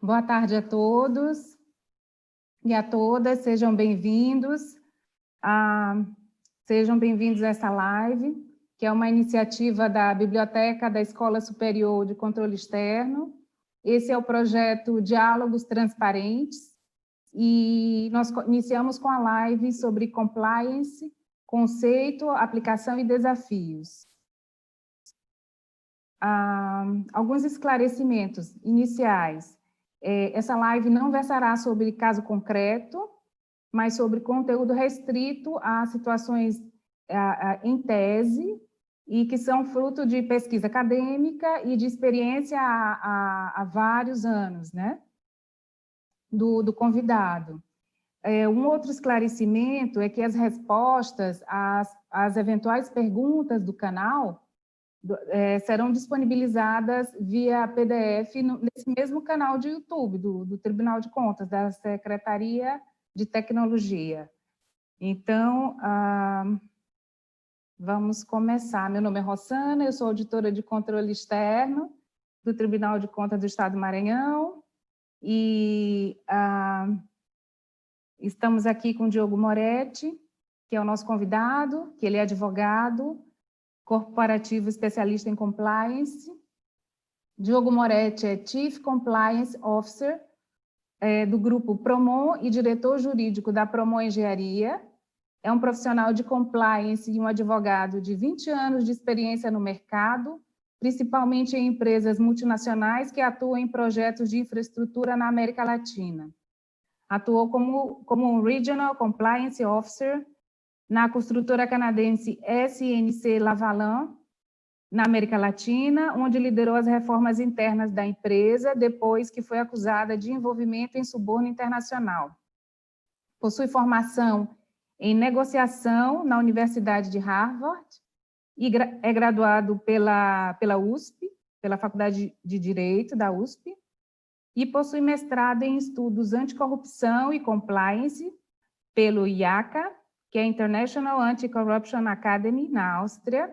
Boa tarde a todos e a todas, sejam bem-vindos a essa live, que é uma iniciativa da Biblioteca da Escola Superior de Controle Externo. Esse é o projeto Diálogos Transparentes, e nós iniciamos com a live sobre compliance, conceito, aplicação e desafios. Alguns esclarecimentos iniciais. Essa live não versará sobre caso concreto, mas sobre conteúdo restrito a situações em tese e que são fruto de pesquisa acadêmica e de experiência há vários anos, né, do convidado. Um outro esclarecimento é que as respostas às eventuais perguntas do canal serão disponibilizadas via PDF nesse mesmo canal de YouTube, do Tribunal de Contas, da Secretaria de Tecnologia. Então, vamos começar. Meu nome é Rossana, eu sou auditora de controle externo do Tribunal de Contas do Estado do Maranhão, e estamos aqui com o Diogo Moretti, que é o nosso convidado, que ele é advogado, corporativo especialista em compliance. Diogo Moretti é Chief Compliance Officer do grupo Promon e diretor jurídico da Promon Engenharia. É um profissional de compliance e um advogado de 20 anos de experiência no mercado, principalmente em empresas multinacionais que atuam em projetos de infraestrutura na América Latina. Atuou como Regional Compliance Officer na construtora canadense SNC Lavalin, na América Latina, onde liderou as reformas internas da empresa, depois que foi acusada de envolvimento em suborno internacional. Possui formação em negociação na Universidade de Harvard, e é graduado pela USP, pela Faculdade de Direito da USP, e possui mestrado em estudos anticorrupção e compliance pelo IACA, que é a International Anti-Corruption Academy, na Áustria,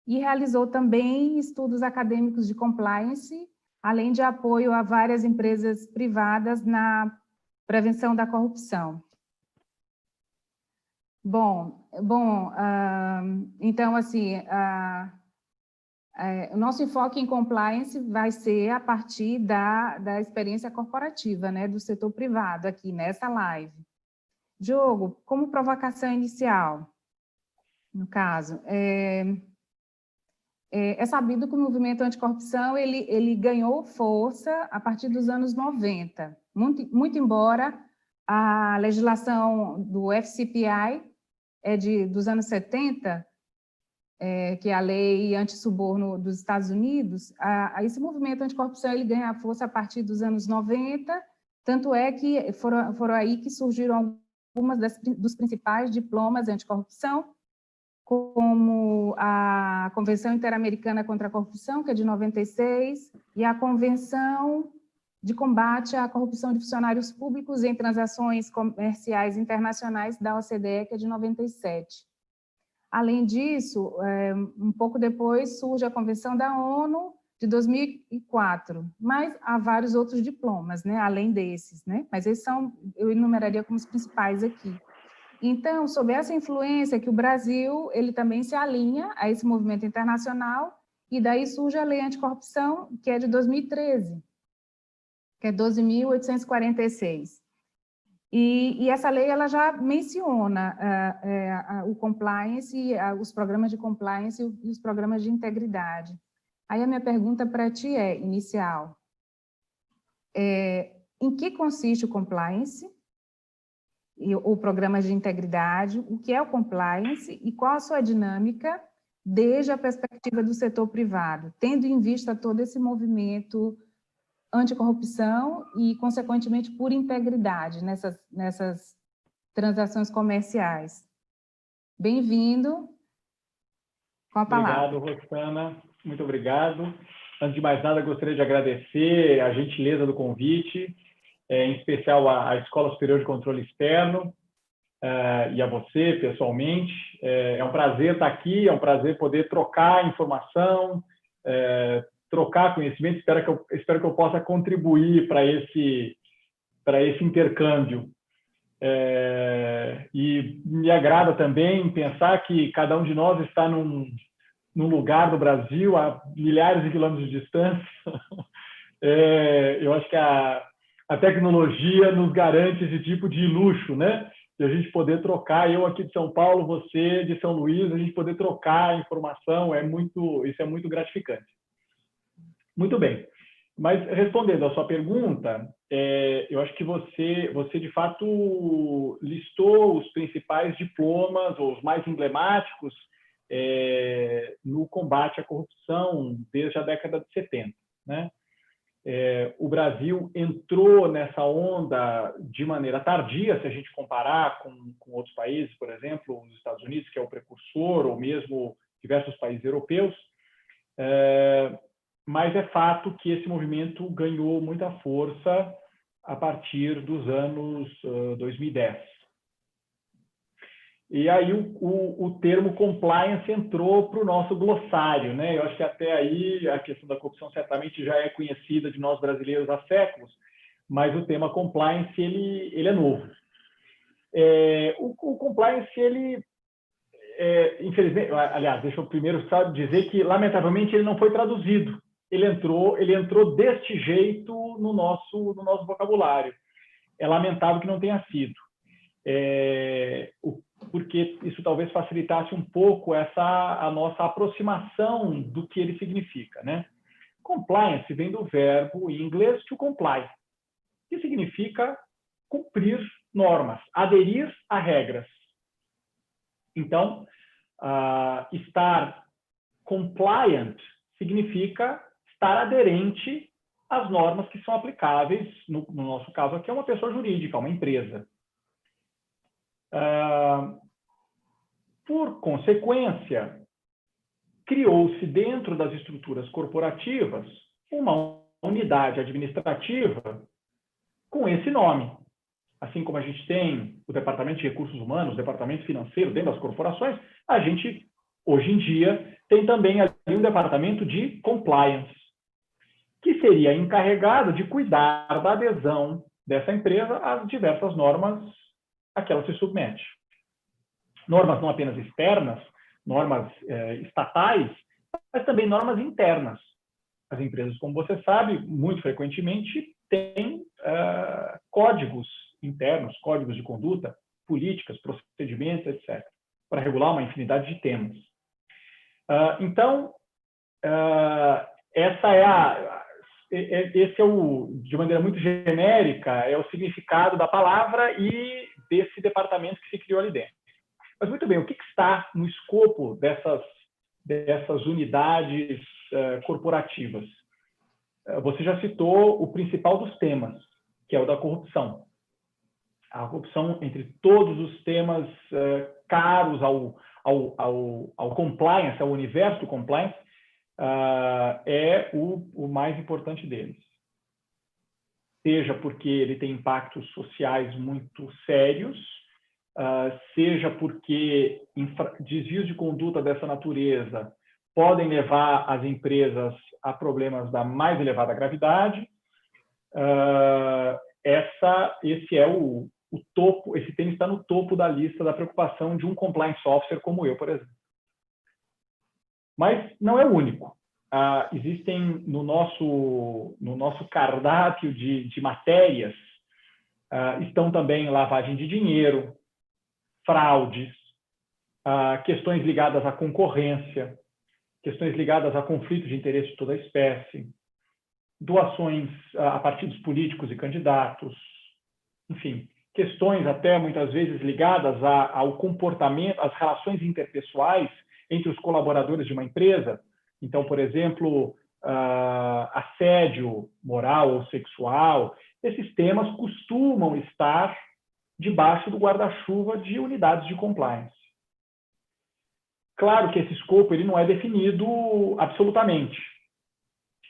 e realizou também estudos acadêmicos de compliance, além de apoio a várias empresas privadas na prevenção da corrupção. Então, assim, o nosso enfoque em compliance vai ser a partir da experiência corporativa, né, do setor privado, aqui nessa live. Diogo, como provocação inicial, no caso, é sabido que o movimento anticorrupção ele ganhou força a partir dos anos 90, muito embora a legislação do FCPI dos anos 70, que é a lei antissuborno dos Estados Unidos, esse movimento anticorrupção ele ganha força a partir dos anos 90, tanto é que foram aí que surgiram algumas dos principais diplomas anticorrupção, como a Convenção Interamericana contra a Corrupção, que é de 96, e a Convenção de Combate à Corrupção de Funcionários Públicos em Transações Comerciais Internacionais da OCDE, que é de 97. Além disso, um pouco depois surge a Convenção da ONU, de 2004, mas há vários outros diplomas, né, além desses, né, mas esses eu enumeraria como os principais aqui. Então, sob essa influência que o Brasil, ele também se alinha a esse movimento internacional, e daí surge a Lei Anticorrupção, que é de 2013, que é 12.846. E essa lei ela já menciona o compliance, os programas de compliance e os programas de integridade. Aí a minha pergunta para ti inicial, em que consiste o compliance, o programa de integridade, o que é o compliance e qual a sua dinâmica desde a perspectiva do setor privado, tendo em vista todo esse movimento anticorrupção e, consequentemente, por integridade nessas transações comerciais. Bem-vindo, com a palavra. Obrigado, Rossana. Muito obrigado. Antes de mais nada, gostaria de agradecer a gentileza do convite, em especial à Escola Superior de Controle Externo e a você, pessoalmente. É um prazer estar aqui, é um prazer poder trocar informação, trocar conhecimento, espero que eu possa contribuir para esse intercâmbio. E me agrada também pensar que cada um de nós está num lugar do Brasil a milhares de quilômetros de distância. Eu acho que a tecnologia nos garante esse tipo de luxo, né? De a gente poder trocar, eu aqui de São Paulo, você de São Luís, a gente poder trocar informação, isso é muito gratificante. Muito bem. Mas, respondendo à sua pergunta, eu acho que você, de fato, listou os principais diplomas, ou os mais emblemáticos, no combate à corrupção desde a década de 70. Né? O Brasil entrou nessa onda de maneira tardia, se a gente comparar com outros países, por exemplo, os Estados Unidos, que é o precursor, ou mesmo diversos países europeus, mas é fato que esse movimento ganhou muita força a partir dos anos 2010. E aí o termo compliance entrou para o nosso glossário, né? Eu acho que até aí a questão da corrupção certamente já é conhecida de nós brasileiros há séculos, mas o tema compliance ele é novo. O compliance infelizmente, aliás, deixa eu primeiro dizer que lamentavelmente ele não foi traduzido. Ele entrou deste jeito no nosso vocabulário. É lamentável que não tenha sido. Porque isso talvez facilitasse um pouco a nossa aproximação do que ele significa, né? Compliance vem do verbo em inglês to comply, que significa cumprir normas, aderir a regras. Então, estar compliant significa estar aderente às normas que são aplicáveis, no nosso caso aqui é uma pessoa jurídica, uma empresa. Por consequência, criou-se dentro das estruturas corporativas uma unidade administrativa com esse nome. Assim como a gente tem o Departamento de Recursos Humanos, o Departamento Financeiro dentro das corporações, a gente, hoje em dia, tem também ali um Departamento de Compliance, que seria encarregado de cuidar da adesão dessa empresa às diversas normas a que ela se submete. Normas não apenas externas, normas estatais, mas também normas internas. As empresas, como você sabe, muito frequentemente têm códigos internos, códigos de conduta, políticas, procedimentos, etc., para regular uma infinidade de temas. Então, esse é de maneira muito genérica, é o significado da palavra e desse departamento que se criou ali dentro. Mas, muito bem, o que está no escopo dessas unidades corporativas? Você já citou o principal dos temas, que é o da corrupção. A corrupção, entre todos os temas caros ao compliance, ao universo do compliance, é o mais importante deles. Seja porque ele tem impactos sociais muito sérios, seja porque desvios de conduta dessa natureza podem levar as empresas a problemas da mais elevada gravidade. Esse é o topo, esse tema está no topo da lista da preocupação de um compliance officer como eu, por exemplo. Mas não é o único. Existem no nosso cardápio de matérias, estão também lavagem de dinheiro, fraudes, questões ligadas à concorrência, questões ligadas a conflitos de interesse de toda espécie, doações a partidos políticos e candidatos, enfim, questões até muitas vezes ligadas ao comportamento, às relações interpessoais entre os colaboradores de uma empresa. Então, por exemplo, assédio moral ou sexual, esses temas costumam estar debaixo do guarda-chuva de unidades de compliance. Claro que esse escopo ele não é definido absolutamente.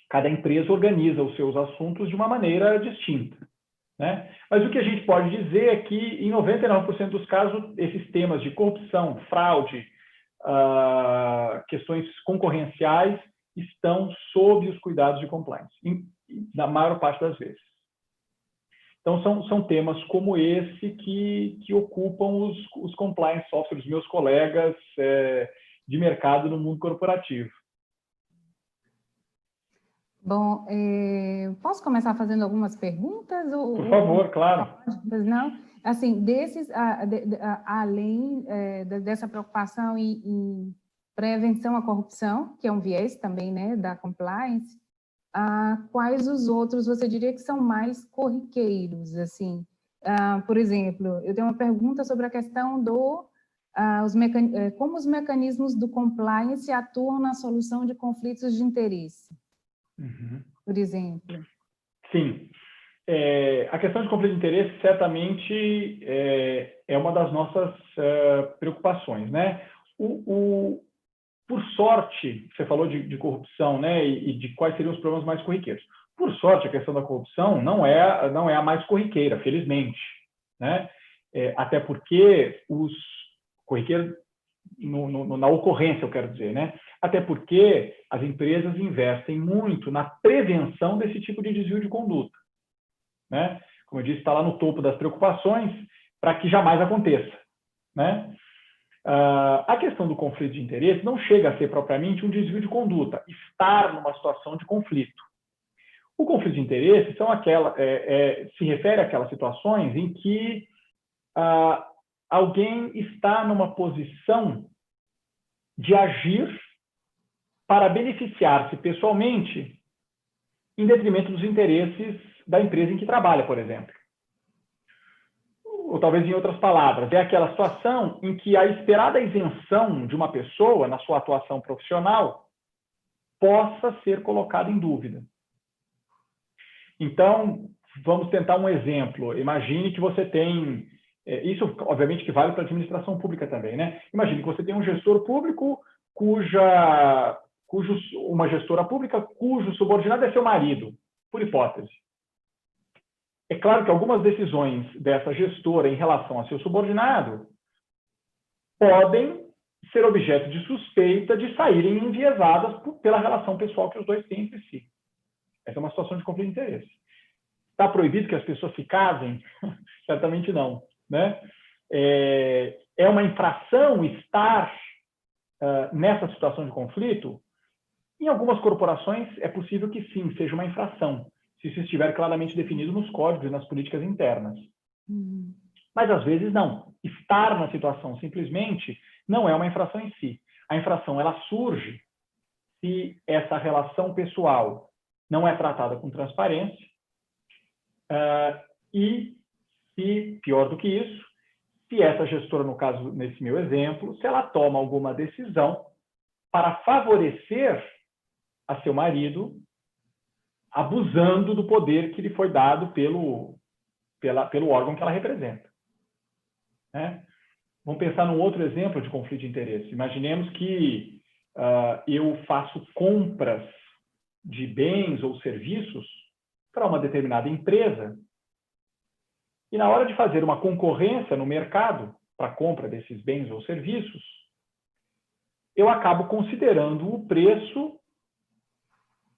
Cada empresa organiza os seus assuntos de uma maneira distinta, né? Mas o que a gente pode dizer é que, em 99% dos casos, esses temas de corrupção, fraude, questões concorrenciais estão sob os cuidados de compliance, na maior parte das vezes. Então, são temas como esse que ocupam os compliance officers, os meus colegas de mercado no mundo corporativo. Bom, posso começar fazendo algumas perguntas? Por favor, claro. Não? Assim, além dessa preocupação em prevenção à corrupção, que é um viés também, né, da compliance, quais os outros você diria que são mais corriqueiros? Assim, por exemplo, eu tenho uma pergunta sobre a questão como os mecanismos do compliance atuam na solução de conflitos de interesse. Uhum. Por exemplo. Sim. A questão de conflito de interesse certamente é uma das nossas preocupações, né? Por sorte, você falou de corrupção, né? E de quais seriam os problemas mais corriqueiros. Por sorte, a questão da corrupção não é a mais corriqueira, felizmente, né? Até porque os corriqueiros na ocorrência, eu quero dizer, né? Até porque as empresas investem muito na prevenção desse tipo de desvio de conduta, né? Como eu disse, está lá no topo das preocupações para que jamais aconteça, né? A questão do conflito de interesse não chega a ser propriamente um desvio de conduta, estar numa situação de conflito. O conflito de interesse se refere àquelas situações em que alguém está numa posição de agir para beneficiar-se pessoalmente em detrimento dos interesses da empresa em que trabalha, por exemplo. Ou talvez em outras palavras, é aquela situação em que a esperada isenção de uma pessoa na sua atuação profissional possa ser colocada em dúvida. Então, vamos tentar um exemplo. Imagine que você tem... Isso, obviamente, que vale para a administração pública também, né? Imagine que você tem um gestor público uma gestora pública cujo subordinado é seu marido, por hipótese. É claro que algumas decisões dessa gestora em relação a seu subordinado podem ser objeto de suspeita de saírem enviesadas pela relação pessoal que os dois têm entre si. Essa é uma situação de conflito de interesse. Está proibido que as pessoas se casem? Certamente não, né? É uma infração estar nessa situação de conflito? Em algumas corporações é possível que sim, seja uma infração, se isso estiver claramente definido nos códigos e nas políticas internas. Mas às vezes não. Estar na situação simplesmente não é uma infração em si. A infração ela surge se essa relação pessoal não é tratada com transparência e, se, pior do que isso, se essa gestora, no caso, nesse meu exemplo, se ela toma alguma decisão para favorecer a seu marido, abusando do poder que lhe foi dado pelo órgão que ela representa, né? Vamos pensar num outro exemplo de conflito de interesse. Imaginemos que eu faço compras de bens ou serviços para uma determinada empresa e na hora de fazer uma concorrência no mercado para a compra desses bens ou serviços, eu acabo considerando o preço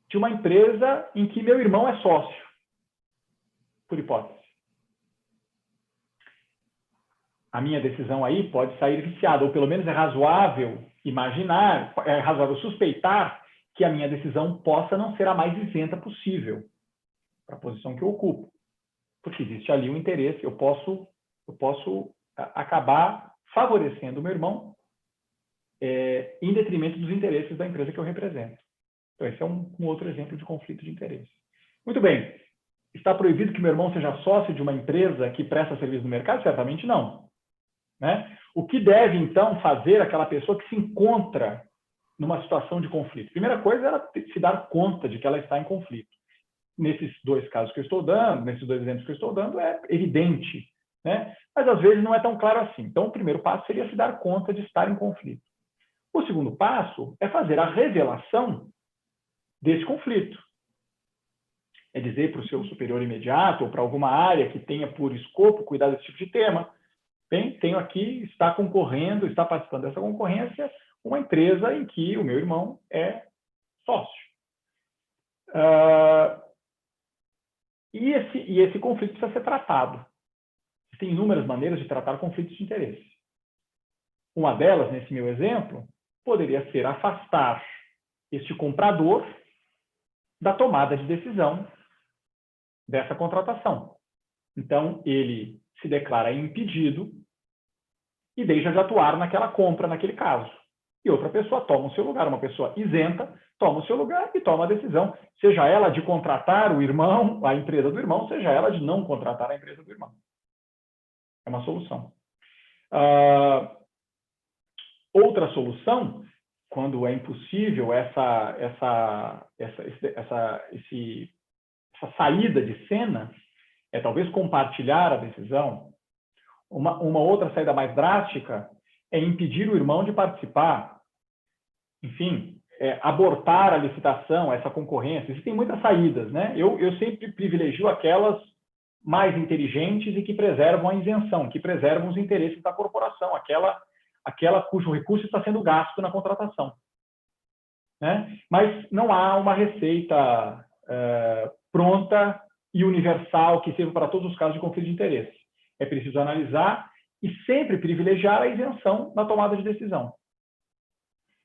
de uma empresa em que meu irmão é sócio, por hipótese. A minha decisão aí pode sair viciada, ou pelo menos é razoável imaginar, é razoável suspeitar que a minha decisão possa não ser a mais isenta possível para a posição que eu ocupo. Porque existe ali um interesse, eu posso acabar favorecendo o meu irmão em detrimento dos interesses da empresa que eu represento. Então, esse é um outro exemplo de conflito de interesse. Muito bem. Está proibido que meu irmão seja sócio de uma empresa que presta serviço no mercado? Certamente não, né? O que deve, então, fazer aquela pessoa que se encontra numa situação de conflito? Primeira coisa é ela se dar conta de que ela está em conflito. Nesses dois casos que eu estou dando, nesses dois exemplos que eu estou dando, é evidente, né? Mas, às vezes, não é tão claro assim. Então, o primeiro passo seria se dar conta de estar em conflito. O segundo passo é fazer a revelação desse conflito. É dizer para o seu superior imediato ou para alguma área que tenha por escopo cuidar desse tipo de tema: bem, tenho aqui, está concorrendo, está participando dessa concorrência, uma empresa em que o meu irmão é sócio. E esse conflito precisa ser tratado. Tem inúmeras maneiras de tratar conflitos de interesse. Uma delas, nesse meu exemplo, poderia ser afastar este comprador da tomada de decisão dessa contratação. Então, ele se declara impedido e deixa de atuar naquela compra, naquele caso. E outra pessoa toma o seu lugar, uma pessoa isenta, toma o seu lugar e toma a decisão, seja ela de contratar o irmão, a empresa do irmão, seja ela de não contratar a empresa do irmão. É uma solução. Outra solução, quando é impossível essa saída de cena, é talvez compartilhar a decisão. Uma outra saída mais drástica é impedir o irmão de participar. Enfim, abortar a licitação, essa concorrência. Existem muitas saídas, né? Eu sempre privilegio aquelas mais inteligentes e que preservam a isenção, que preservam os interesses da corporação, aquela cujo recurso está sendo gasto na contratação. Né? Mas não há uma receita pronta e universal que sirva para todos os casos de conflito de interesse. É preciso analisar e sempre privilegiar a isenção na tomada de decisão.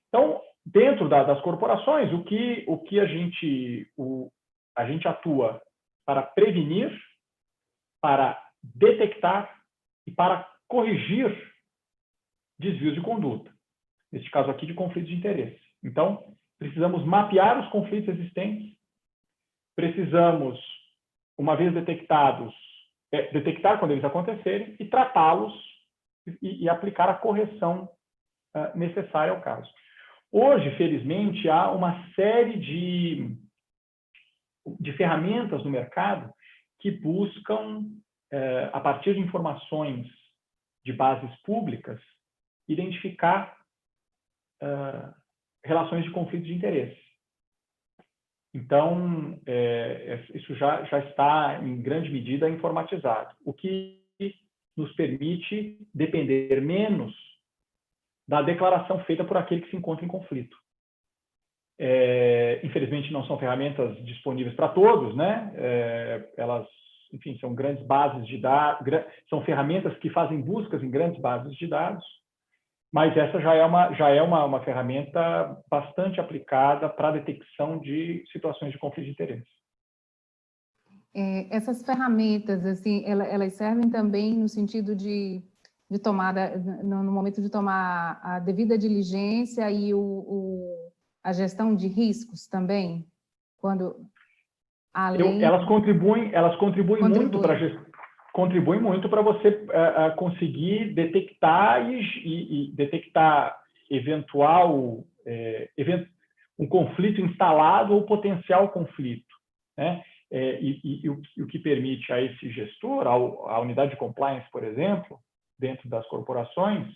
Então, dentro das corporações, o que a gente atua para prevenir, para detectar e para corrigir desvios de conduta. Neste caso aqui, de conflitos de interesse. Então, precisamos mapear os conflitos existentes, precisamos, uma vez detectados, detectar quando eles acontecerem e tratá-los e aplicar a correção necessária ao caso. Hoje, felizmente, há uma série de ferramentas no mercado que buscam, a partir de informações de bases públicas, identificar relações de conflito de interesse. Então, isso já está, em grande medida, informatizado, o que nos permite depender menos da declaração feita por aquele que se encontra em conflito. Infelizmente, não são ferramentas disponíveis para todos, né? Elas, enfim, são grandes bases de dados, são ferramentas que fazem buscas em grandes bases de dados, mas essa já é uma ferramenta bastante aplicada para a detecção de situações de conflito de interesse. Essas ferramentas, assim, elas servem também no sentido de tomada, no momento de tomar a devida diligência e a gestão de riscos também, quando elas contribuem muito para você conseguir detectar e detectar eventual um conflito instalado ou potencial conflito, né? E o que permite a esse gestor, a unidade de compliance, por exemplo, dentro das corporações,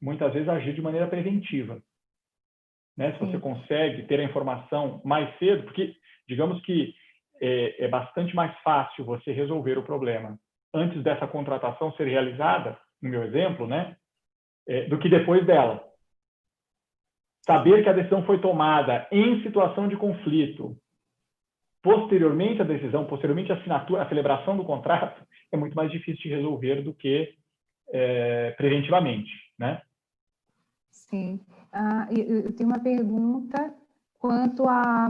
muitas vezes agir de maneira preventiva. Né? Se você consegue ter a informação mais cedo, porque digamos que é bastante mais fácil você resolver o problema antes dessa contratação ser realizada, no meu exemplo, né? Do que depois dela. Saber que a decisão foi tomada em situação de conflito, posteriormente à decisão, posteriormente à assinatura, à celebração do contrato, é muito mais difícil de resolver do que preventivamente, né? Sim. Eu tenho uma pergunta quanto a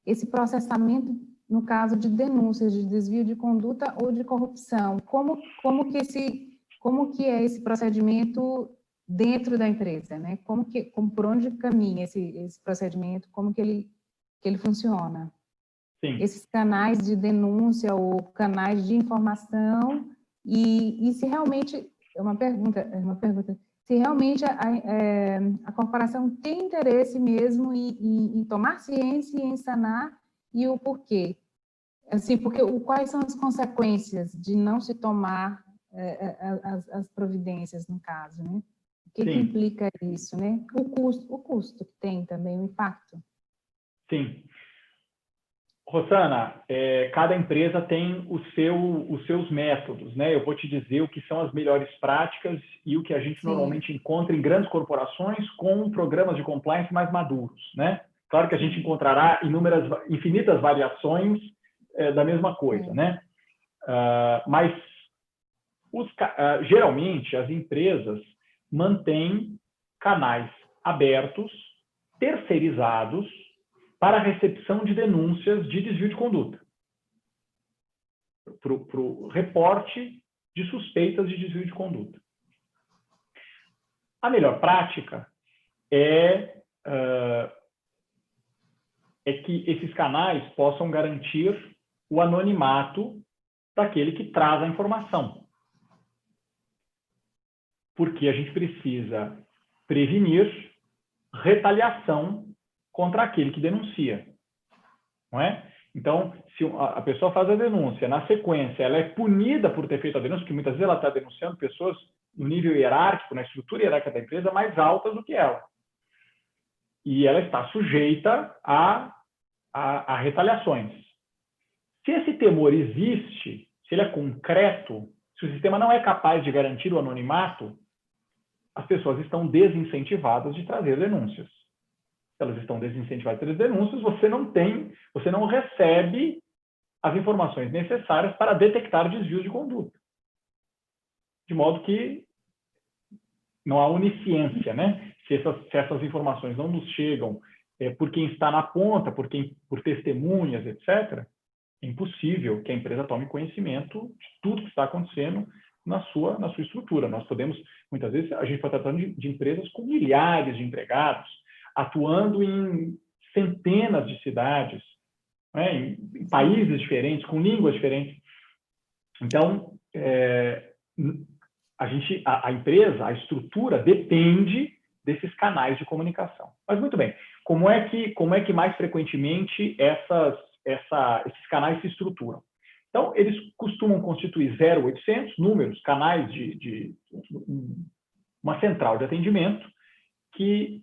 esse processamento no caso de denúncias de desvio de conduta ou de corrupção. Como que é esse procedimento dentro da empresa, né? Por onde caminha esse procedimento? Como que ele funciona? Sim. Esses canais de denúncia ou canais de informação e se realmente é uma pergunta, se realmente a corporação tem interesse mesmo em tomar ciência e em sanar, e o porquê. Assim, quais são as consequências de não se tomar as providências, no caso, né? O que implica isso, né? O custo que tem também, o impacto. Sim. Rosana, cada empresa tem os seus métodos, né? Eu vou te dizer o que são as melhores práticas e o que a gente normalmente encontra em grandes corporações com programas de compliance mais maduros, né? Claro que a gente encontrará infinitas variações da mesma coisa, né? Mas geralmente as empresas mantêm canais abertos, terceirizados, para a recepção de denúncias de desvio de conduta, para o reporte de suspeitas de desvio de conduta. A melhor prática é que esses canais possam garantir o anonimato daquele que traz a informação. Porque a gente precisa prevenir retaliação contra aquele que denuncia, não é? Então, se a pessoa faz a denúncia, na sequência ela é punida por ter feito a denúncia, porque muitas vezes ela está denunciando pessoas no nível hierárquico, na estrutura hierárquica da empresa, mais altas do que ela. E ela está sujeita a retaliações. Se esse temor existe, se ele é concreto, se o sistema não é capaz de garantir o anonimato, as pessoas estão desincentivadas de trazer denúncias. Elas estão desincentivadas de trazer denúncias, você não recebe as informações necessárias para detectar desvios de conduta. De modo que não há onisciência, né? Se essas informações não nos chegam por quem está na ponta, por testemunhas, etc., é impossível que a empresa tome conhecimento de tudo que está acontecendo na sua estrutura. Nós podemos, muitas vezes, a gente está tratando de empresas com milhares de empregados, atuando em centenas de cidades, né, em países diferentes, com línguas diferentes. Então, a empresa, a estrutura, depende desses canais de comunicação. Mas, muito bem, como é que mais frequentemente esses canais se estruturam? Então, eles costumam constituir 0800 números, canais de uma central de atendimento, que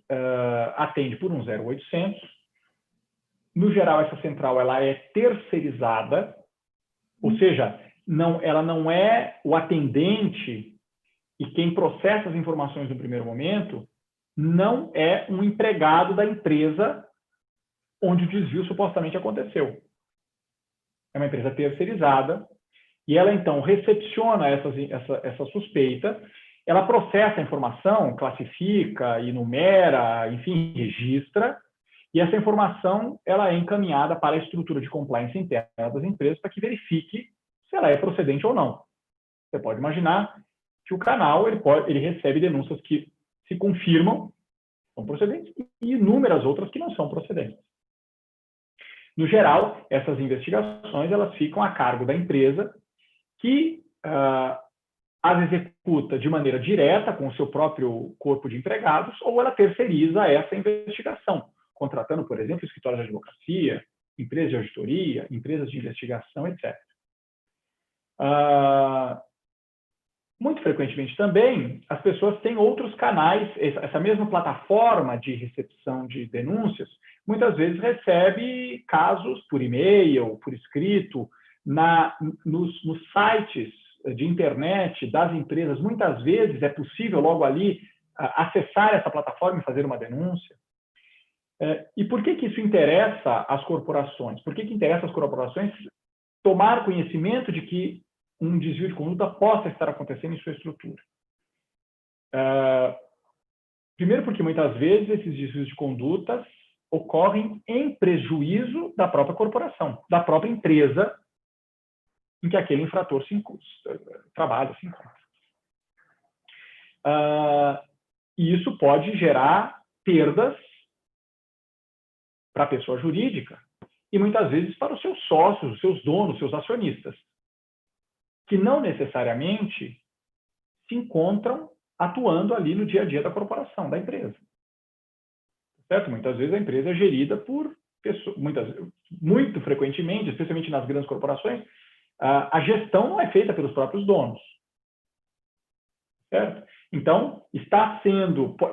atende por um 0800. No geral, essa central ela é terceirizada, ou seja, ela não é o atendente e quem processa as informações no primeiro momento não é um empregado da empresa onde o desvio supostamente aconteceu. É uma empresa terceirizada e ela, então, recepciona essa suspeita. Ela processa a informação, classifica, enumera, enfim, registra, e essa informação ela é encaminhada para a estrutura de compliance interna das empresas para que verifique se ela é procedente ou não. Você pode imaginar que o canal ele recebe denúncias que se confirmam, são procedentes, e inúmeras outras que não são procedentes. No geral, essas investigações elas ficam a cargo da empresa, que as executa de maneira direta com o seu próprio corpo de empregados, ou ela terceiriza essa investigação, contratando, por exemplo, escritórios de advocacia, empresas de auditoria, empresas de investigação, etc. Muito frequentemente também, as pessoas têm outros canais, essa mesma plataforma de recepção de denúncias, muitas vezes recebe casos por e-mail, por escrito, nos sites de internet das empresas. Muitas vezes é possível logo ali acessar essa plataforma e fazer uma denúncia. E por que isso interessa às corporações? Por que interessa às corporações tomar conhecimento de que um desvio de conduta possa estar acontecendo em sua estrutura? Primeiro porque muitas vezes esses desvios de condutas ocorrem em prejuízo da própria corporação, da própria empresa em que aquele infrator trabalha, se encontra. E isso pode gerar perdas para a pessoa jurídica e muitas vezes para os seus sócios, os seus donos, os seus acionistas, que não necessariamente se encontram atuando ali no dia a dia da corporação, da empresa. Certo? Muitas vezes a empresa é gerida por pessoas, muito frequentemente, especialmente nas grandes corporações, a gestão não é feita pelos próprios donos. Certo? Então,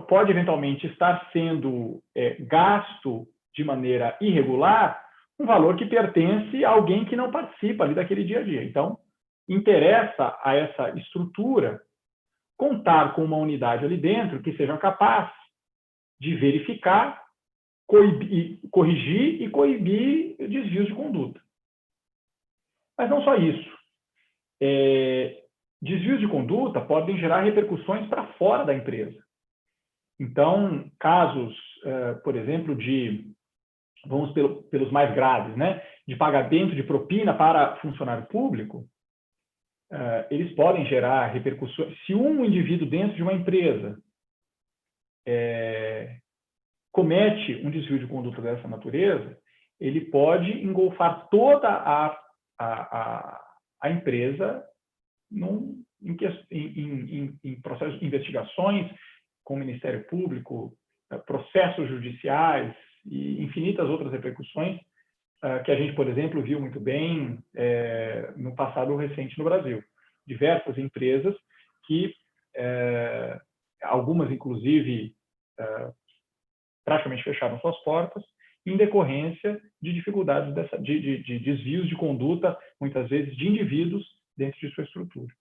pode eventualmente estar sendo gasto de maneira irregular um valor que pertence a alguém que não participa ali daquele dia a dia. Então, interessa a essa estrutura contar com uma unidade ali dentro que seja capaz de verificar, corrigir e coibir desvios de conduta. Mas não só isso. Desvios de conduta podem gerar repercussões para fora da empresa. Então, casos, por exemplo, vamos pelos mais graves, né, de pagamento de propina para funcionário público, eles podem gerar repercussões. Se um indivíduo dentro de uma empresa comete um desvio de conduta dessa natureza, ele pode engolfar toda a empresa em processos de investigações com o Ministério Público, processos judiciais e infinitas outras repercussões que a gente, por exemplo, viu muito bem no passado recente no Brasil. Diversas empresas que, algumas inclusive, praticamente fecharam suas portas em decorrência de dificuldades de desvios de conduta, muitas vezes de indivíduos dentro de sua estrutura.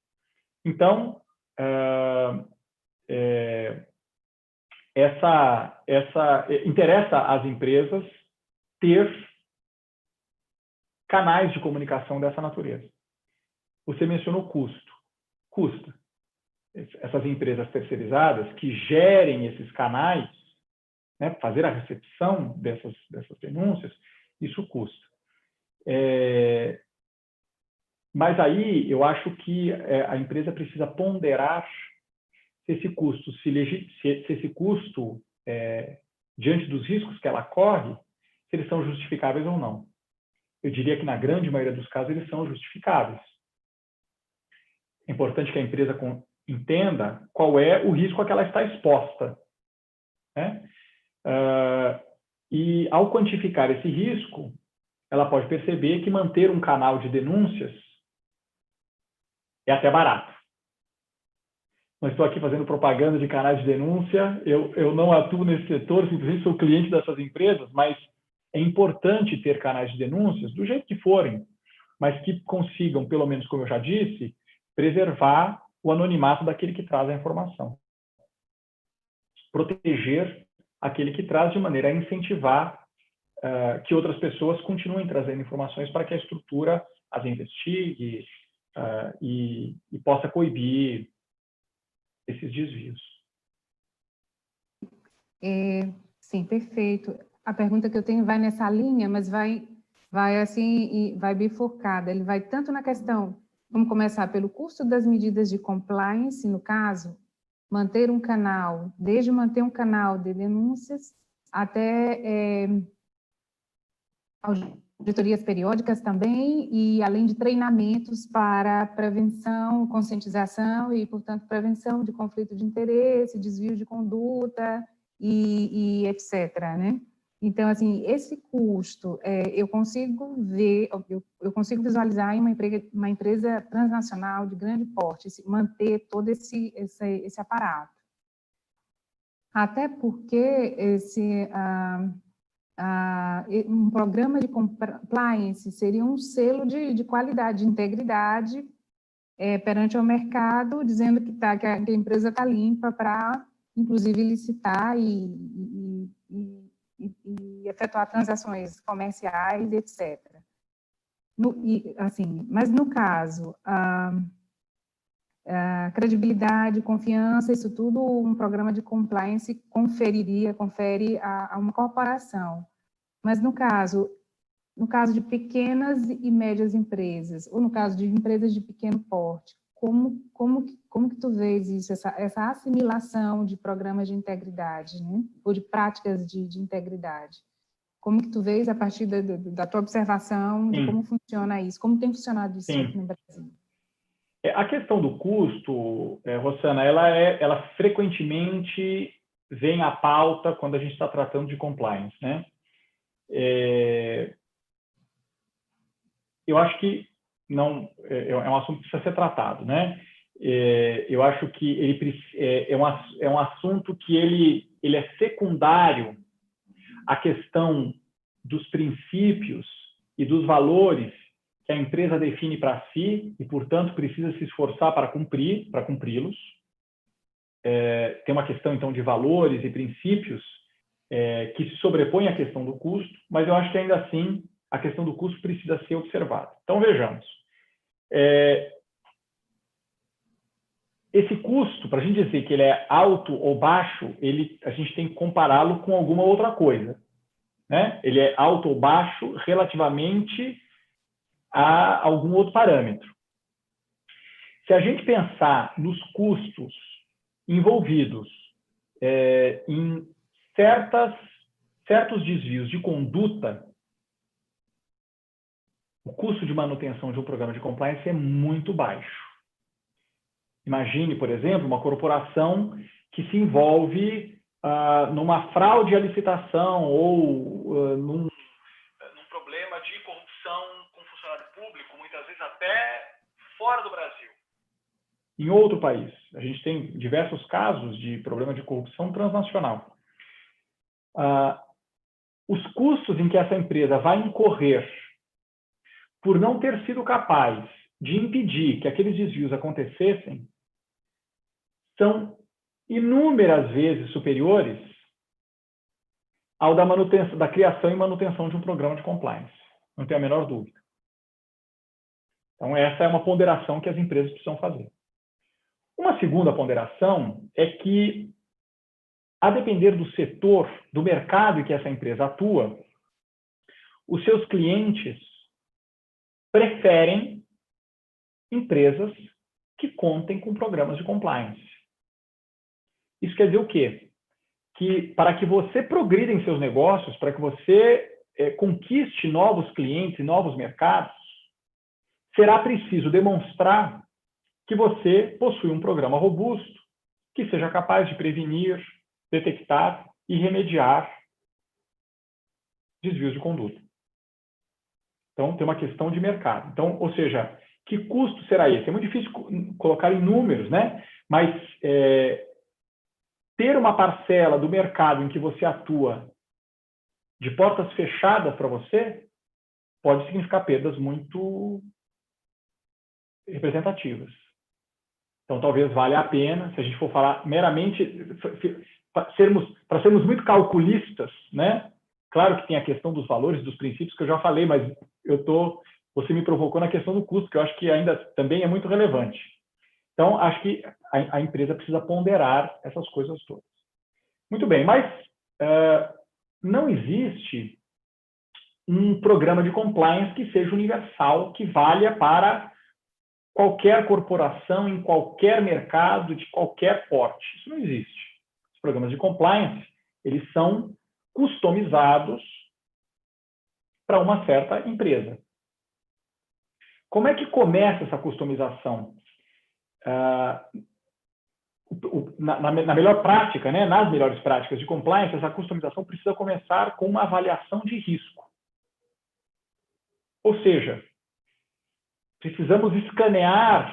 Então, interessa às empresas ter canais de comunicação dessa natureza. Você mencionou custo. Custa. Essas empresas terceirizadas que gerem esses canais, né, fazer a recepção dessas denúncias, isso custa. Mas aí eu acho que a empresa precisa ponderar se esse custo, diante dos riscos que ela corre, se eles são justificáveis ou não. Eu diria que, na grande maioria dos casos, eles são justificáveis. É importante que a empresa entenda qual é o risco a que ela está exposta, né? E, ao quantificar esse risco, ela pode perceber que manter um canal de denúncias é até barato. Não estou aqui fazendo propaganda de canais de denúncia, eu não atuo nesse setor, simplesmente sou cliente dessas empresas, mas é importante ter canais de denúncias, do jeito que forem, mas que consigam, pelo menos como eu já disse, preservar o anonimato daquele que traz a informação. Proteger aquele que traz de maneira a incentivar que outras pessoas continuem trazendo informações para que a estrutura as investigue e possa coibir esses desvios. Sim, perfeito. A pergunta que eu tenho vai nessa linha, mas vai assim e vai bifurcada. Ele vai tanto na questão, vamos começar pelo custo das medidas de compliance, no caso, manter um canal, desde manter um canal de denúncias até auditorias periódicas também, e além de treinamentos para prevenção, conscientização e, portanto, prevenção de conflito de interesse, desvio de conduta e etc., né? Então, assim, esse custo, eu consigo ver, eu consigo visualizar em uma empresa transnacional de grande porte, manter todo esse aparato. Até porque um programa de compliance seria um selo de qualidade, de integridade perante o mercado, dizendo que a empresa está limpa para, inclusive, licitar e efetuar transações comerciais, etc. Mas, no caso, a credibilidade, confiança, isso tudo um programa de compliance confere a uma corporação. Mas no caso de pequenas e médias empresas, ou no caso de empresas de pequeno porte, como que tu vês isso, essa assimilação de programas de integridade, né? Ou de práticas de integridade? Como que tu vês a partir da tua observação de como funciona isso? Como tem funcionado isso aqui no Brasil? A questão do custo, Rosana, ela frequentemente vem à pauta quando a gente está tratando de compliance, né? Eu acho que não é um assunto que precisa ser tratado, né? Eu acho que é um assunto que ele é secundário à questão dos princípios e dos valores que a empresa define para si e, portanto, precisa se esforçar para cumpri-los. Tem uma questão, então, de valores e princípios que se sobrepõem à questão do custo, mas eu acho que, ainda assim, a questão do custo precisa ser observada. Então, vejamos. Esse custo, para a gente dizer que ele é alto ou baixo, a gente tem que compará-lo com alguma outra coisa, né? Ele é alto ou baixo relativamente a algum outro parâmetro. Se a gente pensar nos custos envolvidos em certos desvios de conduta, o custo de manutenção de um programa de compliance é muito baixo. Imagine, por exemplo, uma corporação que se envolve numa fraude à licitação ou num problema de corrupção com funcionário público, muitas vezes até fora do Brasil. Em outro país. A gente tem diversos casos de problema de corrupção transnacional. Os custos em que essa empresa vai incorrer por não ter sido capaz de impedir que aqueles desvios acontecessem são inúmeras vezes superiores ao da criação e manutenção de um programa de compliance. Não tenho a menor dúvida. Então, essa é uma ponderação que as empresas precisam fazer. Uma segunda ponderação é que, a depender do setor, do mercado em que essa empresa atua, os seus clientes preferem empresas que contem com programas de compliance. Isso quer dizer o quê? Que para que você progrida em seus negócios, para que você conquiste novos clientes e novos mercados, será preciso demonstrar que você possui um programa robusto, que seja capaz de prevenir, detectar e remediar desvios de conduta. Então, tem uma questão de mercado. Então, ou seja, que custo será esse? É muito difícil colocar em números, né? Mas ter uma parcela do mercado em que você atua de portas fechadas para você pode significar perdas muito representativas. Então, talvez valha a pena, se a gente for falar meramente, para sermos muito calculistas, né? Claro que tem a questão dos valores, dos princípios que eu já falei, mas você me provocou na questão do custo, que eu acho que ainda também é muito relevante. Então, acho que a empresa precisa ponderar essas coisas todas. Muito bem, mas não existe um programa de compliance que seja universal, que valha para qualquer corporação, em qualquer mercado, de qualquer porte. Isso não existe. Os programas de compliance, eles são customizados para uma certa empresa. Como é que começa essa customização? Na melhor prática, né, nas melhores práticas de compliance, essa customização precisa começar com uma avaliação de risco. Ou seja, precisamos escanear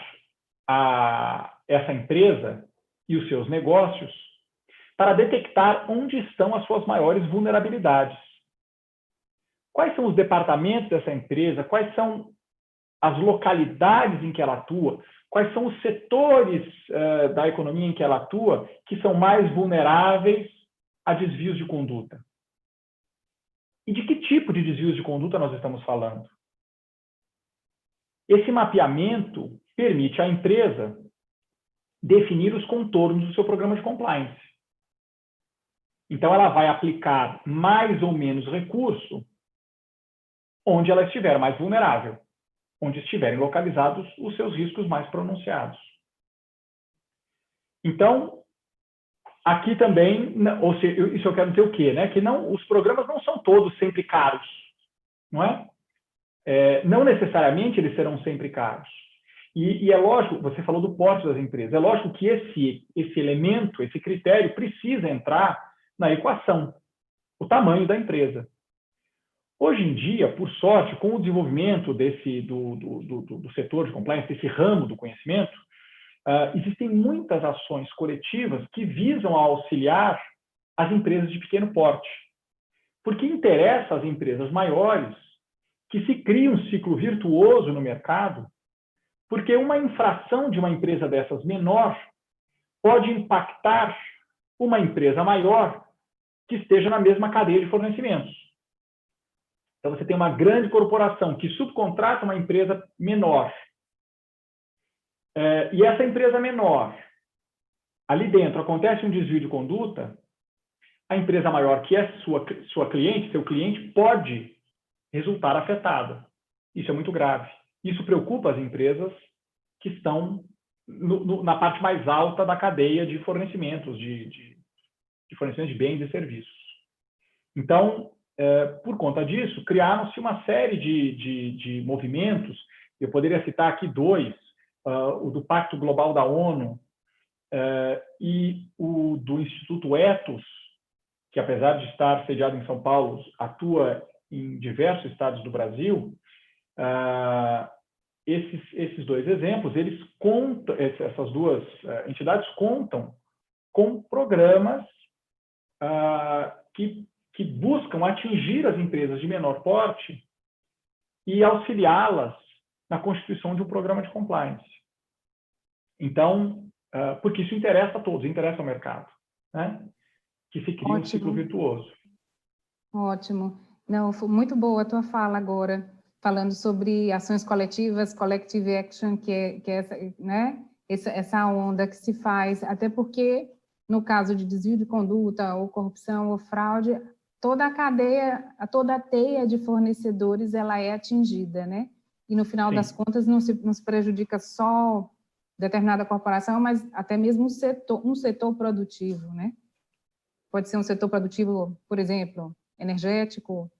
essa empresa e os seus negócios para detectar onde estão as suas maiores vulnerabilidades. Quais são os departamentos dessa empresa? Quais são as localidades em que ela atua? Quais são os setores da economia em que ela atua que são mais vulneráveis a desvios de conduta? E de que tipo de desvios de conduta nós estamos falando? Esse mapeamento permite à empresa definir os contornos do seu programa de compliance. Então, ela vai aplicar mais ou menos recurso onde ela estiver mais vulnerável, onde estiverem localizados os seus riscos mais pronunciados. Então, aqui também, ou seja, isso eu quero dizer o quê? Né? Que os programas não são todos sempre caros, não é? Não necessariamente eles serão sempre caros. E é lógico, você falou do porte das empresas, é lógico que esse elemento, esse critério precisa entrar na equação, o tamanho da empresa. Hoje em dia, por sorte, com o desenvolvimento do setor de compliance, desse ramo do conhecimento, existem muitas ações coletivas que visam auxiliar as empresas de pequeno porte. Porque interessa às empresas maiores que se crie um ciclo virtuoso no mercado, porque uma infração de uma empresa dessas menor pode impactar uma empresa maior que esteja na mesma cadeia de fornecimentos. Então, você tem uma grande corporação que subcontrata uma empresa menor. E essa empresa menor, ali dentro, acontece um desvio de conduta, a empresa maior, que é sua cliente, seu cliente, pode resultar afetada. Isso é muito grave. Isso preocupa as empresas que estão na parte mais alta da cadeia de fornecimentos, de fornecimento de bens e serviços. Então, por conta disso, criaram-se uma série de movimentos. Eu poderia citar aqui dois, o do Pacto Global da ONU e o do Instituto Ethos, que, apesar de estar sediado em São Paulo, atua em diversos estados do Brasil. Esses dois exemplos, essas duas entidades contam com programas que buscam atingir as empresas de menor porte e auxiliá-las na constituição de um programa de compliance. Então, porque isso interessa a todos, interessa ao mercado, né? Que se cria um ciclo virtuoso. Ótimo. Não, foi muito boa a tua fala agora, falando sobre ações coletivas, collective action, que é essa, né? Essa onda que se faz, até porque, no caso de desvio de conduta, ou corrupção, ou fraude, toda a cadeia, toda a teia de fornecedores, ela é atingida, né? E, no final das contas, não se prejudica só determinada corporação, mas até mesmo um setor produtivo, né? Pode ser um setor produtivo, por exemplo, energético,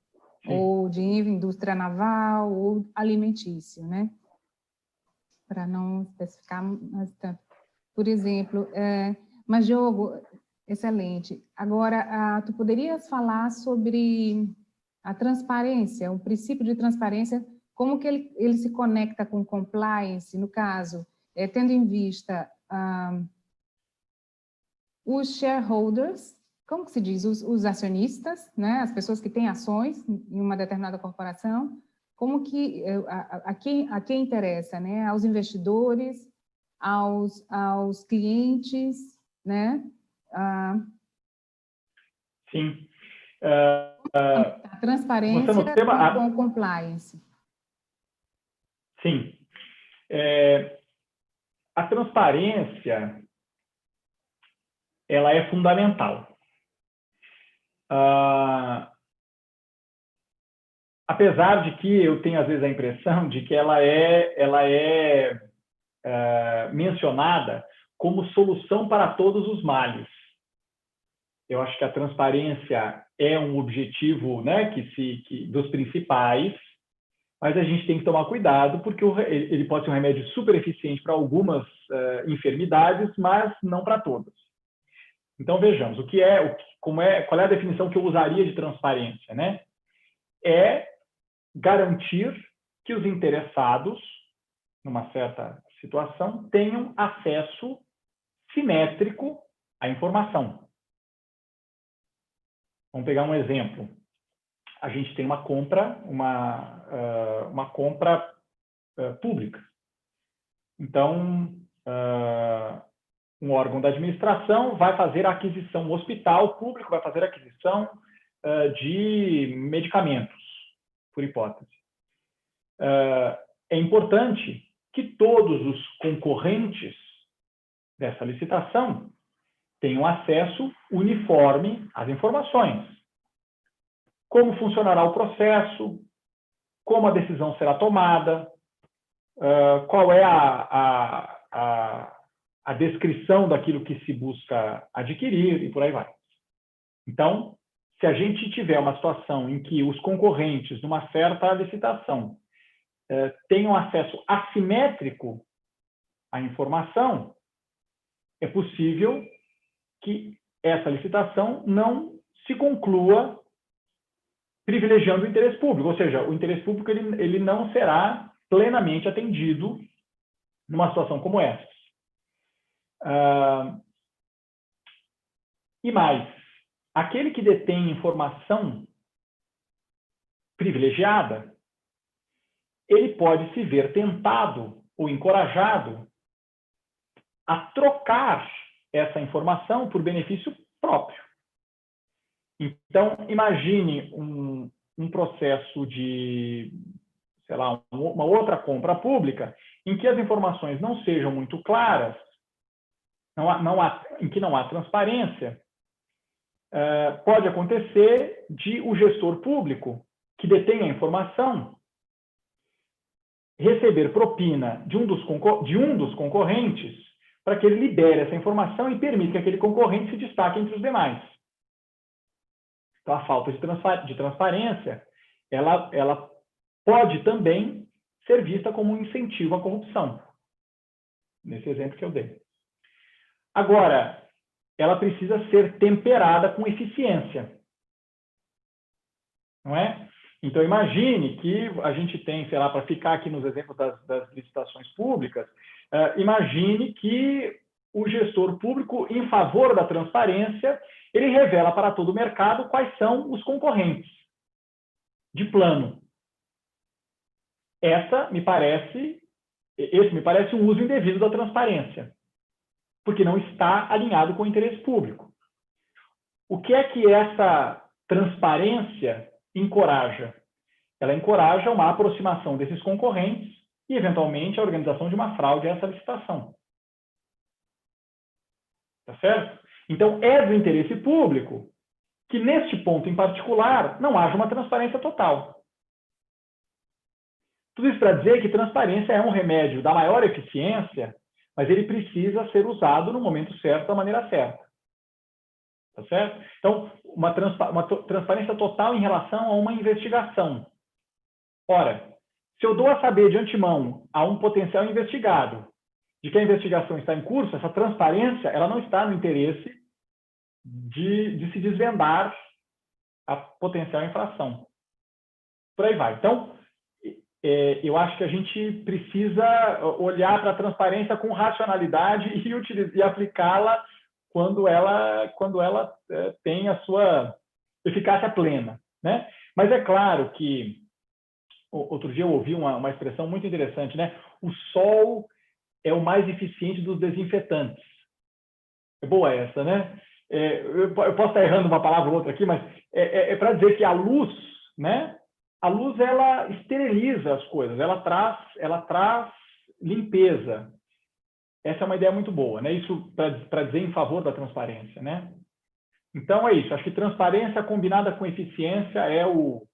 ou de indústria naval, ou alimentício, né? Para não especificar mais tanto. Por exemplo, mas, Diogo, excelente. Agora, tu poderias falar sobre a transparência, o princípio de transparência, como que ele se conecta com compliance, no caso, tendo em vista os shareholders, como que se diz, os acionistas, né, as pessoas que têm ações em uma determinada corporação, como que a quem interessa, né, aos investidores, aos clientes, né? Sim. A transparência com o compliance. Sim. A transparência, ela é fundamental. Apesar de que eu tenho, às vezes, a impressão de que ela é mencionada como solução para todos os males. Eu acho que a transparência é um objetivo, né, dos principais, mas a gente tem que tomar cuidado, porque ele pode ser um remédio super eficiente para algumas enfermidades, mas não para todas. Então, vejamos, qual é a definição que eu usaria de transparência, né? É garantir que os interessados, numa certa situação, tenham acesso simétrico à informação. Vamos pegar um exemplo. A gente tem uma compra pública. Então, um órgão da administração vai fazer a aquisição, um hospital público vai fazer a aquisição de medicamentos, por hipótese. É importante que todos os concorrentes dessa licitação tenham acesso uniforme às informações. Como funcionará o processo, como a decisão será tomada, qual é a descrição daquilo que se busca adquirir e por aí vai. Então, se a gente tiver uma situação em que os concorrentes, numa certa licitação, tenham acesso assimétrico à informação, é possível que essa licitação não se conclua privilegiando o interesse público, ou seja, o interesse público ele não será plenamente atendido numa situação como essa. E mais, aquele que detém informação privilegiada, ele pode se ver tentado ou encorajado a trocar essa informação por benefício próprio. Então, imagine um processo de, sei lá, uma outra compra pública em que as informações não sejam muito claras, em que não há transparência. Pode acontecer de o gestor público, que detém a informação, receber propina de um dos concorrentes para que ele libere essa informação e permita que aquele concorrente se destaque entre os demais. Então, a falta de transparência, ela pode também ser vista como um incentivo à corrupção, nesse exemplo que eu dei. Agora, ela precisa ser temperada com eficiência, não é? Então, imagine que a gente tem, sei lá, para ficar aqui nos exemplos das licitações públicas, imagine que o gestor público, em favor da transparência, ele revela para todo o mercado quais são os concorrentes de plano. Esse me parece um uso indevido da transparência, porque não está alinhado com o interesse público. O que é que essa transparência encoraja? Ela encoraja uma aproximação desses concorrentes e, eventualmente, a organização de uma fraude a essa licitação. Tá certo? Então, é do interesse público que, neste ponto em particular, não haja uma transparência total. Tudo isso para dizer que transparência é um remédio da maior eficiência, mas ele precisa ser usado no momento certo, da maneira certa. Tá certo? Então, uma transparência total em relação a uma investigação. Ora, se eu dou a saber de antemão a um potencial investigado de que a investigação está em curso, essa transparência ela não está no interesse de se desvendar a potencial infração. Por aí vai. Então, eu acho que a gente precisa olhar para a transparência com racionalidade e aplicá-la quando ela tem a sua eficácia plena, né? Mas é claro que, outro dia eu ouvi uma expressão muito interessante, né? O sol é o mais eficiente dos desinfetantes. É boa essa, né? Eu posso estar errando uma palavra ou outra aqui, mas é para dizer que a luz, né? A luz, ela esteriliza as coisas, ela traz limpeza. Essa é uma ideia muito boa, né? Isso para dizer em favor da transparência, né? Então, é isso. Acho que transparência combinada com eficiência é o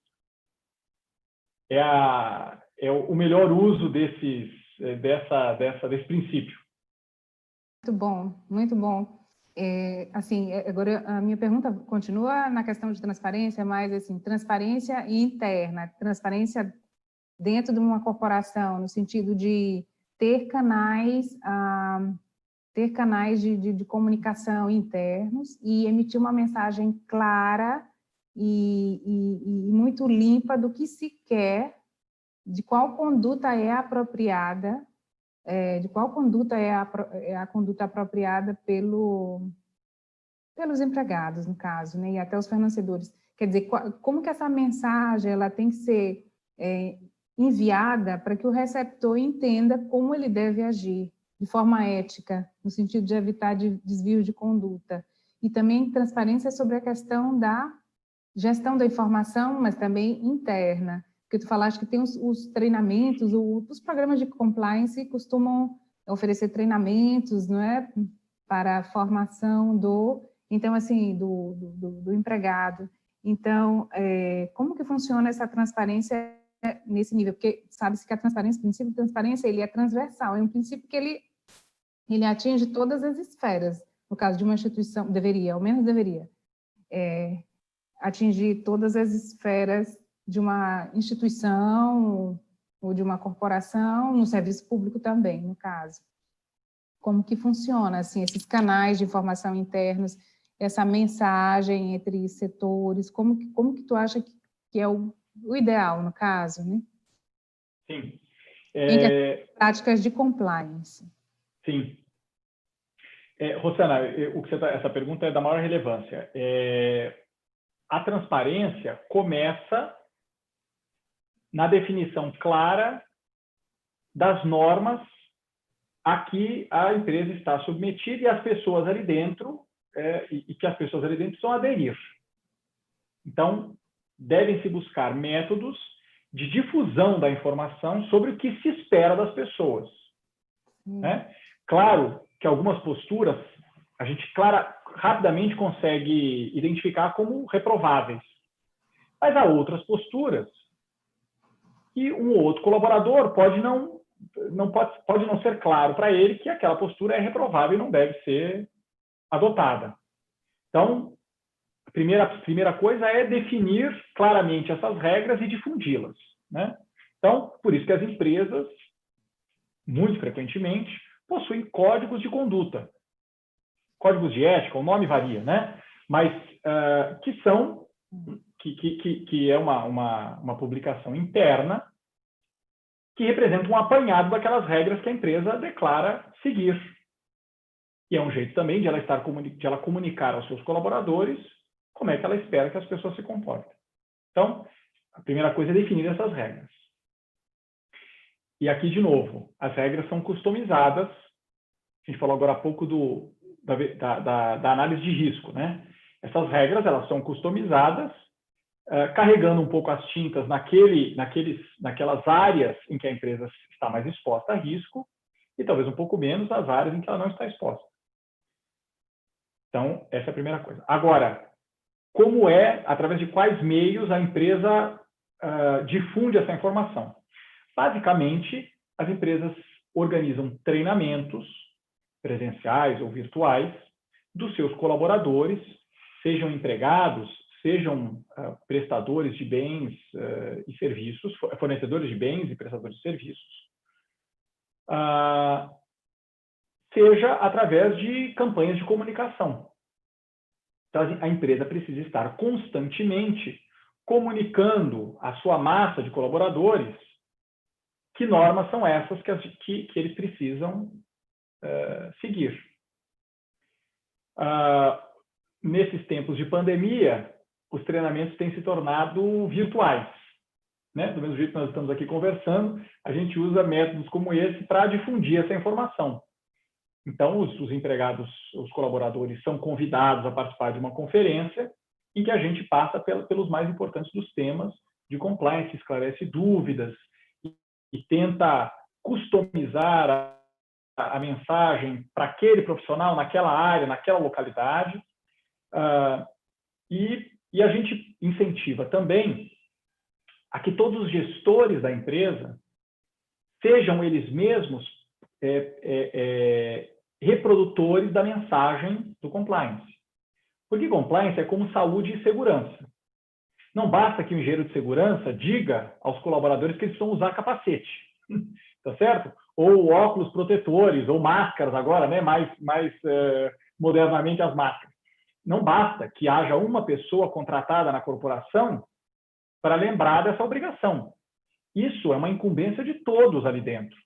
melhor uso desse princípio. Muito bom, muito bom. Agora a minha pergunta continua na questão de transparência, mas assim, transparência interna, transparência dentro de uma corporação, no sentido de ter canais de comunicação internos e emitir uma mensagem clara e muito limpa do que se quer, de qual conduta é apropriada, de qual conduta é a conduta apropriada pelos empregados, no caso, né, e até os fornecedores. Quer dizer, como que essa mensagem ela tem que ser enviada para que o receptor entenda como ele deve agir, de forma ética, no sentido de evitar desvio de conduta. E também transparência sobre a questão da gestão da informação, mas também interna. Porque tu falaste que tem os treinamentos, os programas de compliance costumam oferecer treinamentos, não é? Para a formação do empregado. Então, como que funciona essa transparência nesse nível? Porque sabe-se que a transparência, o princípio de transparência, ele é transversal, é um princípio que ele atinge todas as esferas. No caso de uma instituição, deveria, ao menos deveria, atingir todas as esferas de uma instituição ou de uma corporação, no serviço público também, no caso. Como que funciona, assim, esses canais de informação internos, essa mensagem entre setores, como que tu acha que é o ideal, no caso, né? Sim. Entre as práticas de compliance. Sim. Rosana, essa pergunta é da maior relevância. A transparência começa na definição clara das normas a que a empresa está submetida e as pessoas ali dentro, e que as pessoas ali dentro precisam aderir. Então, devem-se buscar métodos de difusão da informação sobre o que se espera das pessoas. Né? Claro que algumas posturas a gente rapidamente consegue identificar como reprováveis, mas há outras posturas que um ou outro colaborador pode não ser claro para ele que aquela postura é reprovável e não deve ser adotada. Então, a primeira coisa é definir claramente essas regras e difundi-las. Né? Então, por isso que as empresas, muito frequentemente, possuem códigos de conduta. Códigos de ética, o nome varia, né? Mas que é uma publicação interna que representa um apanhado daquelas regras que a empresa declara seguir. E é um jeito também de ela comunicar aos seus colaboradores como é que ela espera que as pessoas se comportem. Então, a primeira coisa é definir essas regras. E aqui, de novo, as regras são customizadas. A gente falou agora há pouco da análise de risco, né? Essas regras, elas são customizadas, carregando um pouco as tintas naquelas áreas em que a empresa está mais exposta a risco e talvez um pouco menos nas áreas em que ela não está exposta. Então, essa é a primeira coisa. Agora, através de quais meios a empresa difunde essa informação? Basicamente, as empresas organizam treinamentos presenciais ou virtuais dos seus colaboradores, sejam empregados, sejam prestadores de bens e serviços, fornecedores de bens e prestadores de serviços, seja através de campanhas de comunicação. Então, a empresa precisa estar constantemente comunicando à sua massa de colaboradores que normas são essas que eles precisam seguir. Nesses tempos de pandemia, os treinamentos têm se tornado virtuais. Né? Do mesmo jeito que nós estamos aqui conversando, a gente usa métodos como esse para difundir essa informação. Então, os empregados, os colaboradores são convidados a participar de uma conferência em que a gente passa pelos mais importantes dos temas de compliance, esclarece dúvidas e tenta customizar a mensagem para aquele profissional, naquela área, naquela localidade. E a gente incentiva também a que todos os gestores da empresa sejam eles mesmos reprodutores da mensagem do compliance. Porque compliance é como saúde e segurança. Não basta que o engenheiro de segurança diga aos colaboradores que eles precisam usar capacete, tá certo? Ou óculos protetores, ou máscaras agora, né? mais modernamente as máscaras. Não basta que haja uma pessoa contratada na corporação para lembrar dessa obrigação. Isso é uma incumbência de todos ali dentro.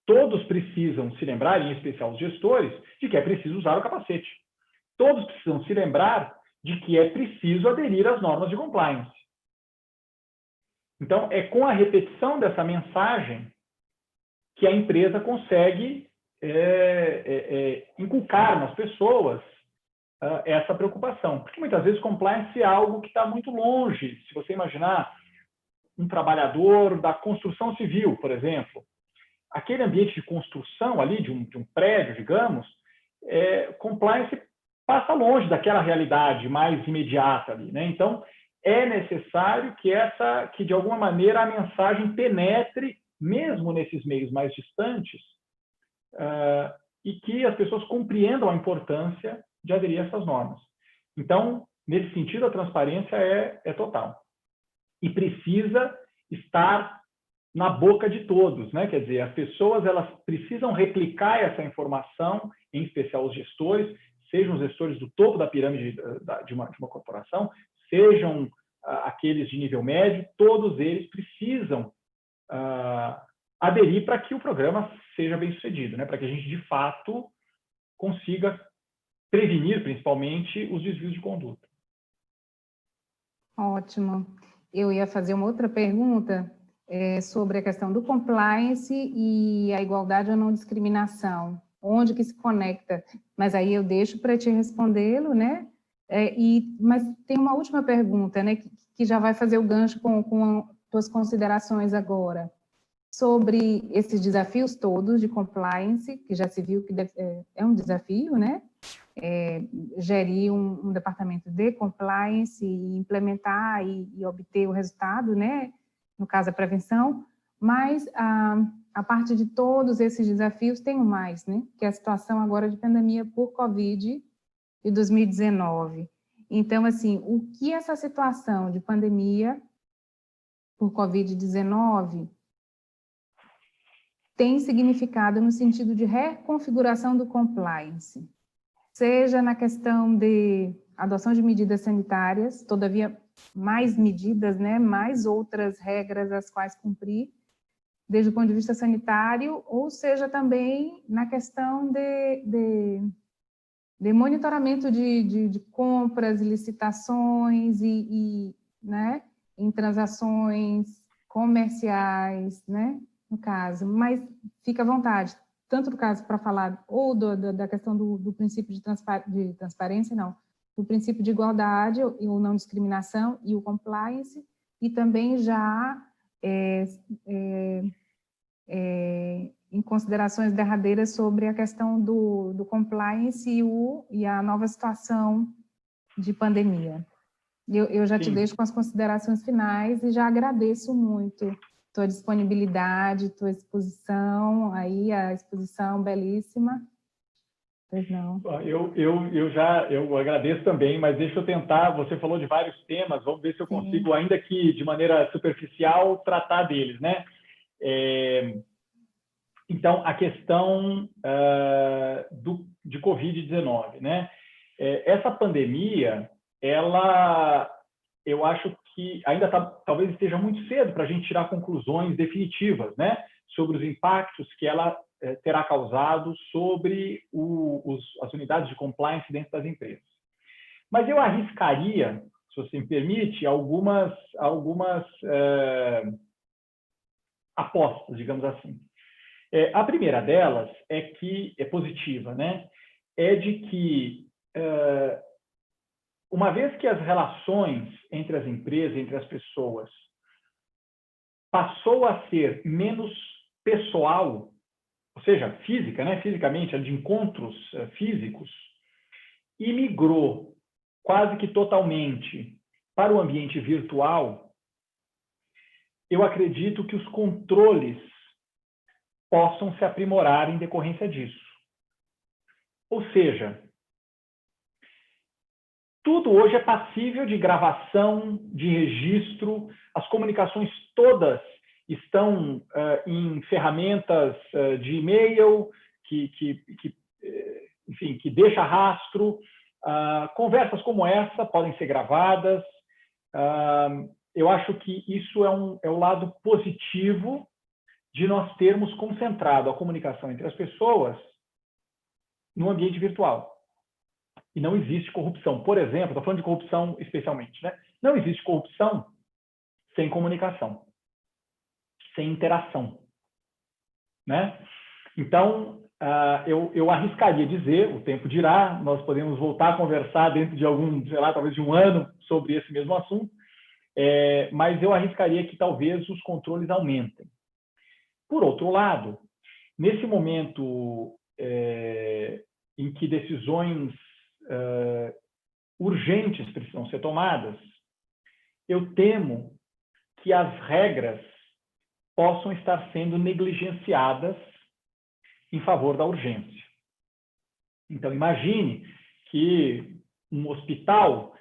Todos precisam se lembrar, em especial os gestores, de que é preciso usar o capacete. Todos precisam se lembrar de que é preciso aderir às normas de compliance. Então, é com a repetição dessa mensagem que a empresa consegue inculcar nas pessoas essa preocupação. Porque muitas vezes compliance é algo que está muito longe. Se você imaginar um trabalhador da construção civil, por exemplo, aquele ambiente de construção ali, de um prédio, digamos, compliance passa longe daquela realidade mais imediata ali, né? Então, é necessário que de alguma maneira, a mensagem penetre, mesmo nesses meios mais distantes, e que as pessoas compreendam a importância de aderir a essas normas. Então, nesse sentido, a transparência é total. E precisa estar na boca de todos, né? Quer dizer, as pessoas elas precisam replicar essa informação, em especial os gestores, sejam os gestores do topo da pirâmide de uma corporação, sejam aqueles de nível médio, todos eles precisam aderir para que o programa seja bem sucedido, né? Para que a gente, de fato, consiga prevenir, principalmente, os desvios de conduta. Ótimo. Eu ia fazer uma outra pergunta, sobre a questão do compliance e a igualdade ou não discriminação. Onde que se conecta? Mas aí eu deixo para te respondê-lo, né? Mas tem uma última pergunta, né? Que já vai fazer o gancho com tuas considerações agora. Sobre esses desafios todos de compliance, que já se viu que é um desafio, né? Gerir um departamento de compliance e implementar e obter o resultado, né? No caso, a prevenção, mas a parte de todos esses desafios tem um mais, né? Que é a situação agora de pandemia por Covid de 2019. Então, assim, o que essa situação de pandemia por Covid-19 tem significado no sentido de reconfiguração do compliance, seja na questão de adoção de medidas sanitárias, todavia mais medidas, né, mais outras regras as quais cumprir, desde o ponto de vista sanitário, ou seja também na questão de monitoramento de compras, licitações né, em transações comerciais, né, no caso, mas fica à vontade, tanto no caso para falar ou da questão do princípio de transparência, não, do princípio de igualdade ou não discriminação e o compliance, e também já em considerações derradeiras sobre a questão do compliance e a nova situação de pandemia. Eu já te deixo com as considerações finais e já agradeço muito tua disponibilidade, tua exposição, aí a exposição belíssima. Pois não. Eu agradeço também, mas deixa eu tentar, você falou de vários temas, vamos ver se eu consigo, ainda que de maneira superficial, tratar deles, né? Então, a questão de Covid-19, né? Essa pandemia, eu acho que ainda talvez esteja muito cedo para a gente tirar conclusões definitivas, né? Sobre os impactos que ela terá causado sobre as unidades de compliance dentro das empresas. Mas eu arriscaria, se você me permite, algumas apostas, digamos assim. A primeira delas é positiva, né? É de que, uma vez que as relações entre as empresas, entre as pessoas, passou a ser menos pessoal, ou seja, física, né? Fisicamente, de encontros físicos, e migrou quase que totalmente para o ambiente virtual, eu acredito que os controles possam se aprimorar em decorrência disso. Ou seja, tudo hoje é passível de gravação, de registro, as comunicações todas estão em ferramentas de e-mail, enfim, que deixa rastro. Conversas como essa podem ser gravadas. Eu acho que isso é o lado positivo de nós termos concentrado a comunicação entre as pessoas no ambiente virtual. E não existe corrupção. Por exemplo, estou falando de corrupção especialmente, né? Não existe corrupção sem comunicação, sem interação, né? Então, eu arriscaria dizer, o tempo dirá, nós podemos voltar a conversar dentro de sei lá, talvez de um ano sobre esse mesmo assunto, mas eu arriscaria que talvez os controles aumentem. Por outro lado, nesse momento em que decisões urgentes precisam ser tomadas, eu temo que as regras possam estar sendo negligenciadas em favor da urgência. Então, imagine que um hospital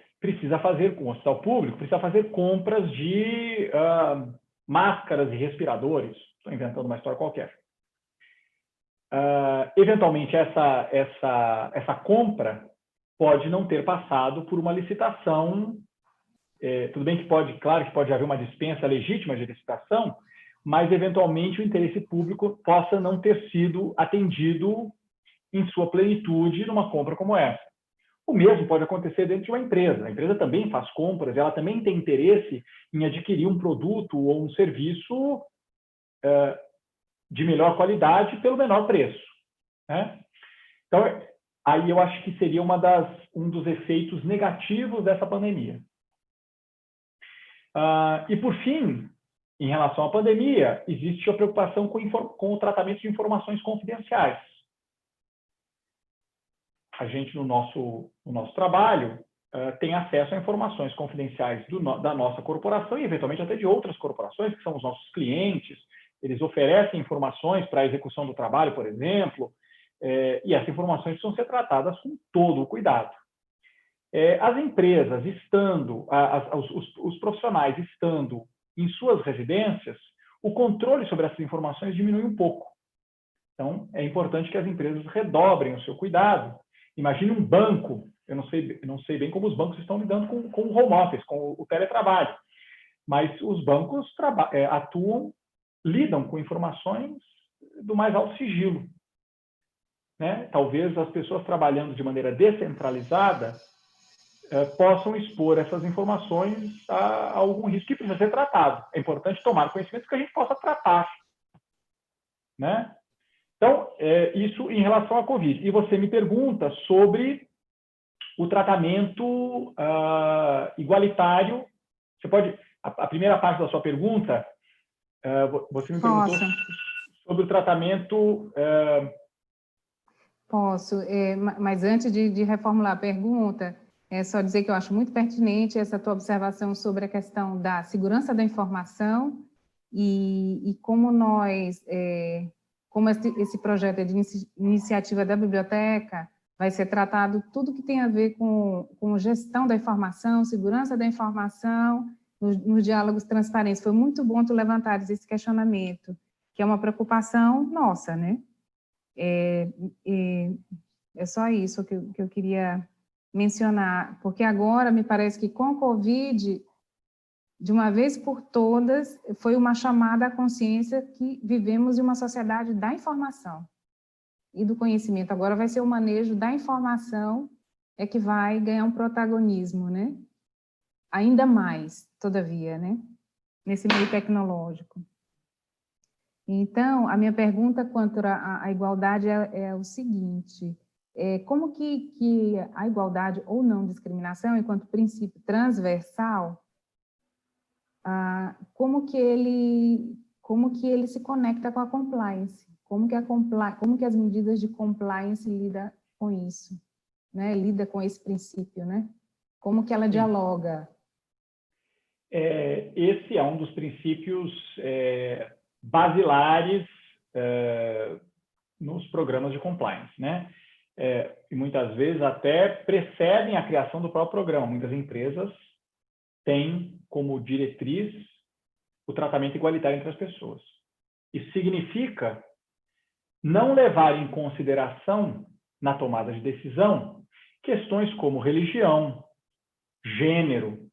um hospital público precisa fazer compras de máscaras e respiradores. Estou inventando uma história qualquer. Eventualmente, essa compra pode não ter passado por uma licitação. Tudo bem que claro que pode haver uma dispensa legítima de licitação, mas eventualmente o interesse público possa não ter sido atendido em sua plenitude numa compra como essa. O mesmo pode acontecer dentro de uma empresa. A empresa também faz compras, ela também tem interesse em adquirir um produto ou um serviço de melhor qualidade pelo menor preço, né? Então, aí eu acho que seria um dos efeitos negativos dessa pandemia. E, por fim, em relação à pandemia, existe a preocupação com o tratamento de informações confidenciais. A gente, no nosso trabalho, tem acesso a informações confidenciais da nossa corporação e, eventualmente, até de outras corporações, que são os nossos clientes. Eles oferecem informações para a execução do trabalho, por exemplo, e essas informações precisam ser tratadas com todo o cuidado. As empresas estando, os profissionais estando em suas residências, o controle sobre essas informações diminui um pouco. Então, é importante que as empresas redobrem o seu cuidado. Imagine um banco, eu não sei bem como os bancos estão lidando com o home office, com o teletrabalho, mas os bancos lidam com informações do mais alto sigilo, né? Talvez as pessoas trabalhando de maneira descentralizada possam expor essas informações a algum risco que precisa ser tratado. É importante tomar conhecimento que a gente possa tratar, né? Então, isso em relação à Covid. E você me pergunta sobre o tratamento igualitário. Você pode... A primeira parte da sua pergunta, você me perguntou sobre o tratamento... Posso, mas antes de reformular a pergunta, é só dizer que eu acho muito pertinente essa tua observação sobre a questão da segurança da informação e como como esse projeto é de iniciativa da biblioteca, vai ser tratado tudo que tem a ver com gestão da informação, segurança da informação, nos diálogos transparentes. Foi muito bom tu levantares esse questionamento, que é uma preocupação nossa, né? É só isso que eu queria mencionar, porque agora me parece que com a Covid, de uma vez por todas, foi uma chamada à consciência que vivemos em uma sociedade da informação e do conhecimento. Agora vai ser o manejo da informação que vai ganhar um protagonismo, né? Ainda mais, todavia, né? Nesse meio tecnológico. Então, a minha pergunta quanto à igualdade é o seguinte: como que a igualdade ou não discriminação, enquanto princípio transversal, como que ele se conecta com a compliance? Como que as medidas de compliance lidam com isso, né? Lida com esse princípio, né? Como que ela dialoga? Esse é um dos princípios basilares nos programas de compliance, né? E muitas vezes até precedem a criação do próprio programa. Muitas empresas têm como diretriz o tratamento igualitário entre as pessoas. Isso significa não levar em consideração, na tomada de decisão, questões como religião, gênero,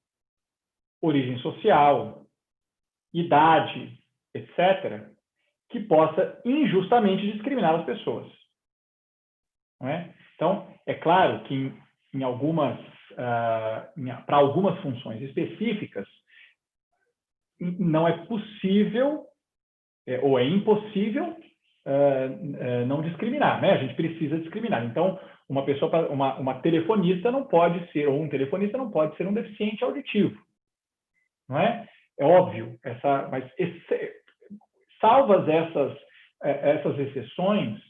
origem social, idade, etc., que possa injustamente discriminar as pessoas. Não é? Então, é claro que para algumas funções específicas, não é possível ou é impossível não discriminar, né? A gente precisa discriminar. Então, uma telefonista não pode ser, ou um telefonista não pode ser um deficiente auditivo, não é? É óbvio, mas salvas essas exceções,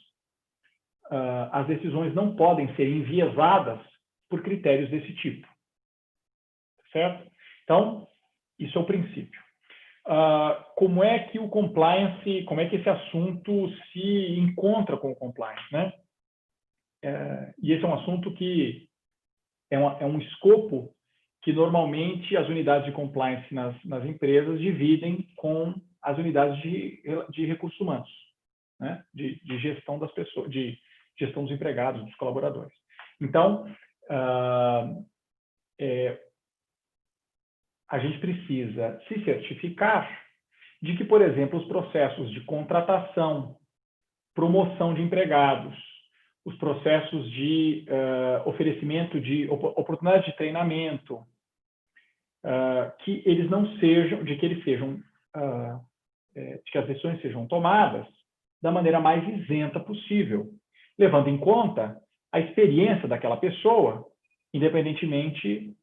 as decisões não podem ser enviesadas por critérios desse tipo, certo? Então, isso é o princípio. Como é que como é que esse assunto se encontra com o compliance, né? E esse é um assunto que é um escopo que normalmente as unidades de compliance nas empresas dividem com as unidades de recursos humanos, né? De gestão das pessoas, de gestão dos empregados, dos colaboradores. Então, a gente precisa se certificar de que, por exemplo, os processos de contratação, promoção de empregados, os processos de oferecimento de oportunidades de treinamento, que eles não sejam, de que eles sejam, de que as decisões sejam tomadas da maneira mais isenta possível, levando em conta a experiência daquela pessoa, independentemente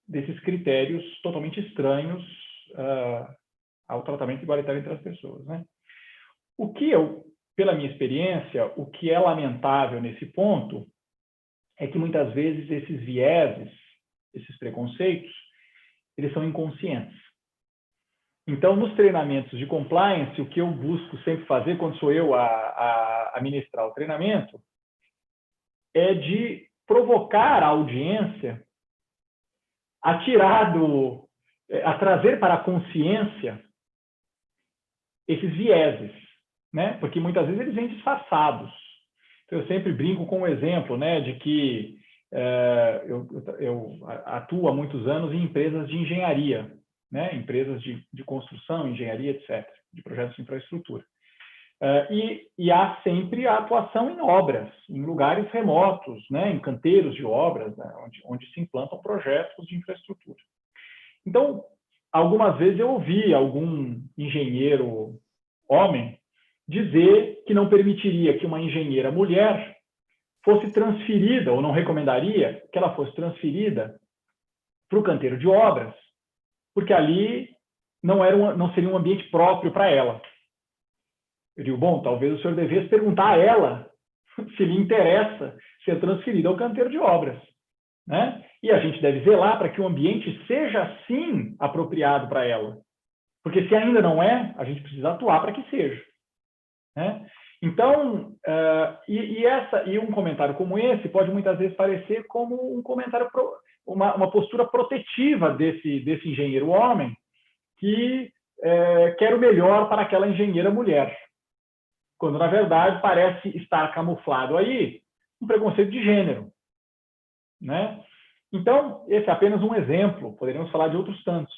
desses critérios totalmente estranhos ao tratamento igualitário entre as pessoas, né? O que pela minha experiência, o que é lamentável nesse ponto é que muitas vezes esses vieses, esses preconceitos, eles são inconscientes. Então, nos treinamentos de compliance, o que eu busco sempre fazer quando sou eu a ministrar o treinamento é de provocar a audiência a trazer para a consciência esses vieses, né? Porque muitas vezes eles vêm disfarçados. Então, eu sempre brinco com o exemplo, né, de que eu atuo há muitos anos em empresas de engenharia, né, empresas de construção, engenharia, etc., de projetos de infraestrutura. E há sempre a atuação em obras, em lugares remotos, né, em canteiros de obras, né, onde se implantam projetos de infraestrutura. Então, algumas vezes eu ouvi algum engenheiro homem dizer que não permitiria que uma engenheira mulher fosse transferida, ou não recomendaria que ela fosse transferida para o canteiro de obras, porque ali não seria um ambiente próprio para ela. Eu digo, bom, talvez o senhor devesse perguntar a ela se lhe interessa ser transferida ao canteiro de obras, né? E a gente deve zelar para que o ambiente seja, sim, apropriado para ela. Porque se ainda não é, a gente precisa atuar para que seja, né? Então, e um comentário como esse pode muitas vezes parecer como um comentário, uma postura protetiva desse engenheiro homem que quer o melhor para aquela engenheira mulher, quando, na verdade, parece estar camuflado aí um preconceito de gênero, né? Então, esse é apenas um exemplo, poderíamos falar de outros tantos.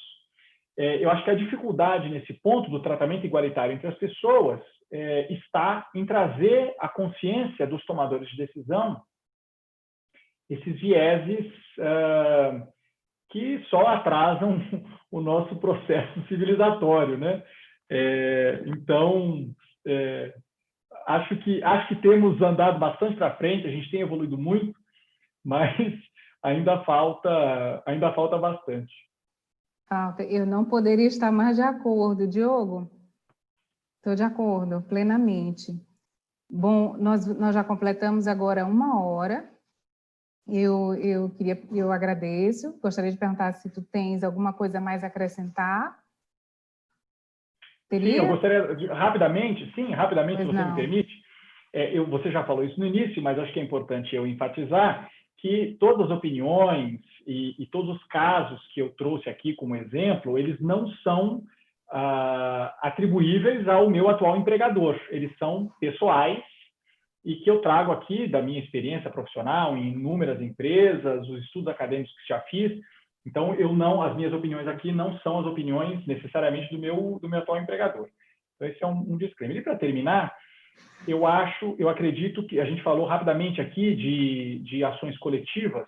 Eu acho que a dificuldade nesse ponto do tratamento igualitário entre as pessoas está em trazer à consciência dos tomadores de decisão esses vieses que só atrasam o nosso processo civilizatório, né? Então, acho que temos andado bastante para frente, a gente tem evoluído muito, mas ainda falta bastante. Eu não poderia estar mais de acordo, Diogo. Estou de acordo, plenamente. Bom, nós já completamos agora 1 hora. Eu agradeço. Gostaria de perguntar se tu tens alguma coisa mais a acrescentar. Teria? Sim, eu gostaria rapidamente, se você me permite. Você já falou isso no início, mas acho que é importante eu enfatizar que todas as opiniões e todos os casos que eu trouxe aqui como exemplo, eles não são atribuíveis ao meu atual empregador. Eles são pessoais e que eu trago aqui da minha experiência profissional em inúmeras empresas, os estudos acadêmicos que já fiz. Então, as minhas opiniões aqui não são as opiniões necessariamente do meu atual empregador. Então, esse é um disclaimer. E para terminar, eu acredito que a gente falou rapidamente aqui de ações coletivas,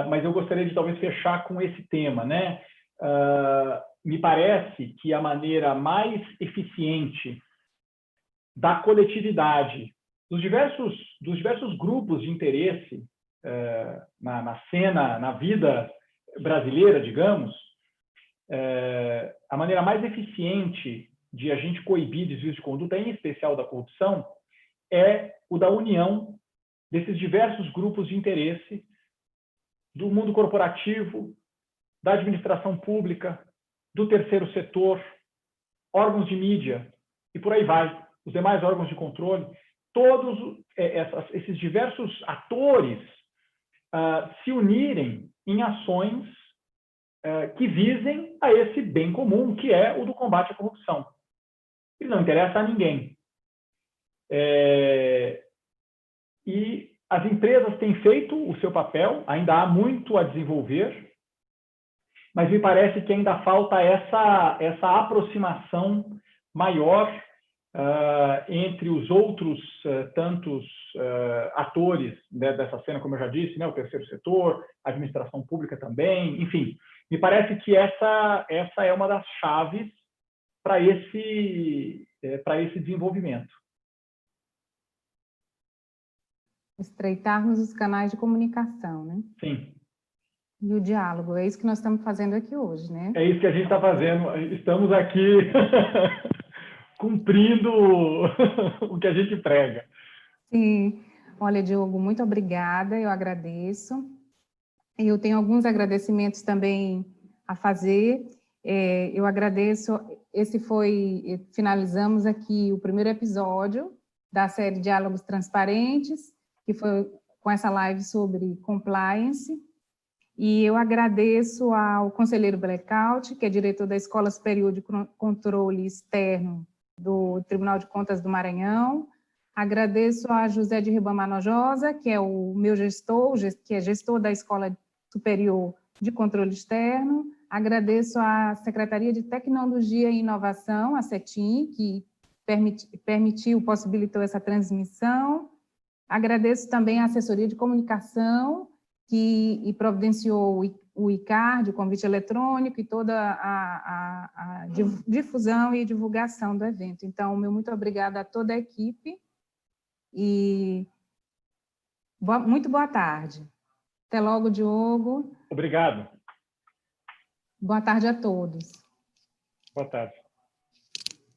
mas eu gostaria de talvez fechar com esse tema, né? Me parece que a maneira mais eficiente da coletividade, dos diversos grupos de interesse na cena, na vida brasileira, digamos, a maneira mais eficiente de a gente coibir desvios de conduta, em especial da corrupção, é o da união desses diversos grupos de interesse do mundo corporativo, da administração pública, do terceiro setor, órgãos de mídia, e por aí vai, os demais órgãos de controle, todos esses diversos atores se unirem em ações que visem a esse bem comum, que é o do combate à corrupção. Ele não interessa a ninguém. E as empresas têm feito o seu papel, ainda há muito a desenvolver, mas me parece que ainda falta essa aproximação maior entre os outros tantos atores, né, dessa cena, como eu já disse, né, o terceiro setor, a administração pública também, enfim, me parece que essa é uma das chaves para esse desenvolvimento. Estreitarmos os canais de comunicação, né? Sim. E o diálogo, é isso que nós estamos fazendo aqui hoje, né? É isso que a gente está fazendo, estamos aqui cumprindo o que a gente prega. Sim. Olha, Diogo, muito obrigada, eu agradeço. Eu tenho alguns agradecimentos também a fazer. Eu agradeço, finalizamos aqui o primeiro episódio da série Diálogos Transparentes, que foi com essa live sobre compliance. E eu agradeço ao conselheiro Blackout, que é diretor da Escola Superior de Controle Externo do Tribunal de Contas do Maranhão. Agradeço a José de Ribamar Nojosa, que é o meu gestor, que é gestor da Escola Superior de Controle Externo. Agradeço à Secretaria de Tecnologia e Inovação, a CETIM, que possibilitou essa transmissão. Agradeço também à Assessoria de Comunicação, que providenciou o ICARD, o convite eletrônico e toda a difusão e divulgação do evento. Então, meu muito obrigada a toda a equipe e muito boa tarde. Até logo, Diogo. Obrigado. Boa tarde a todos. Boa tarde.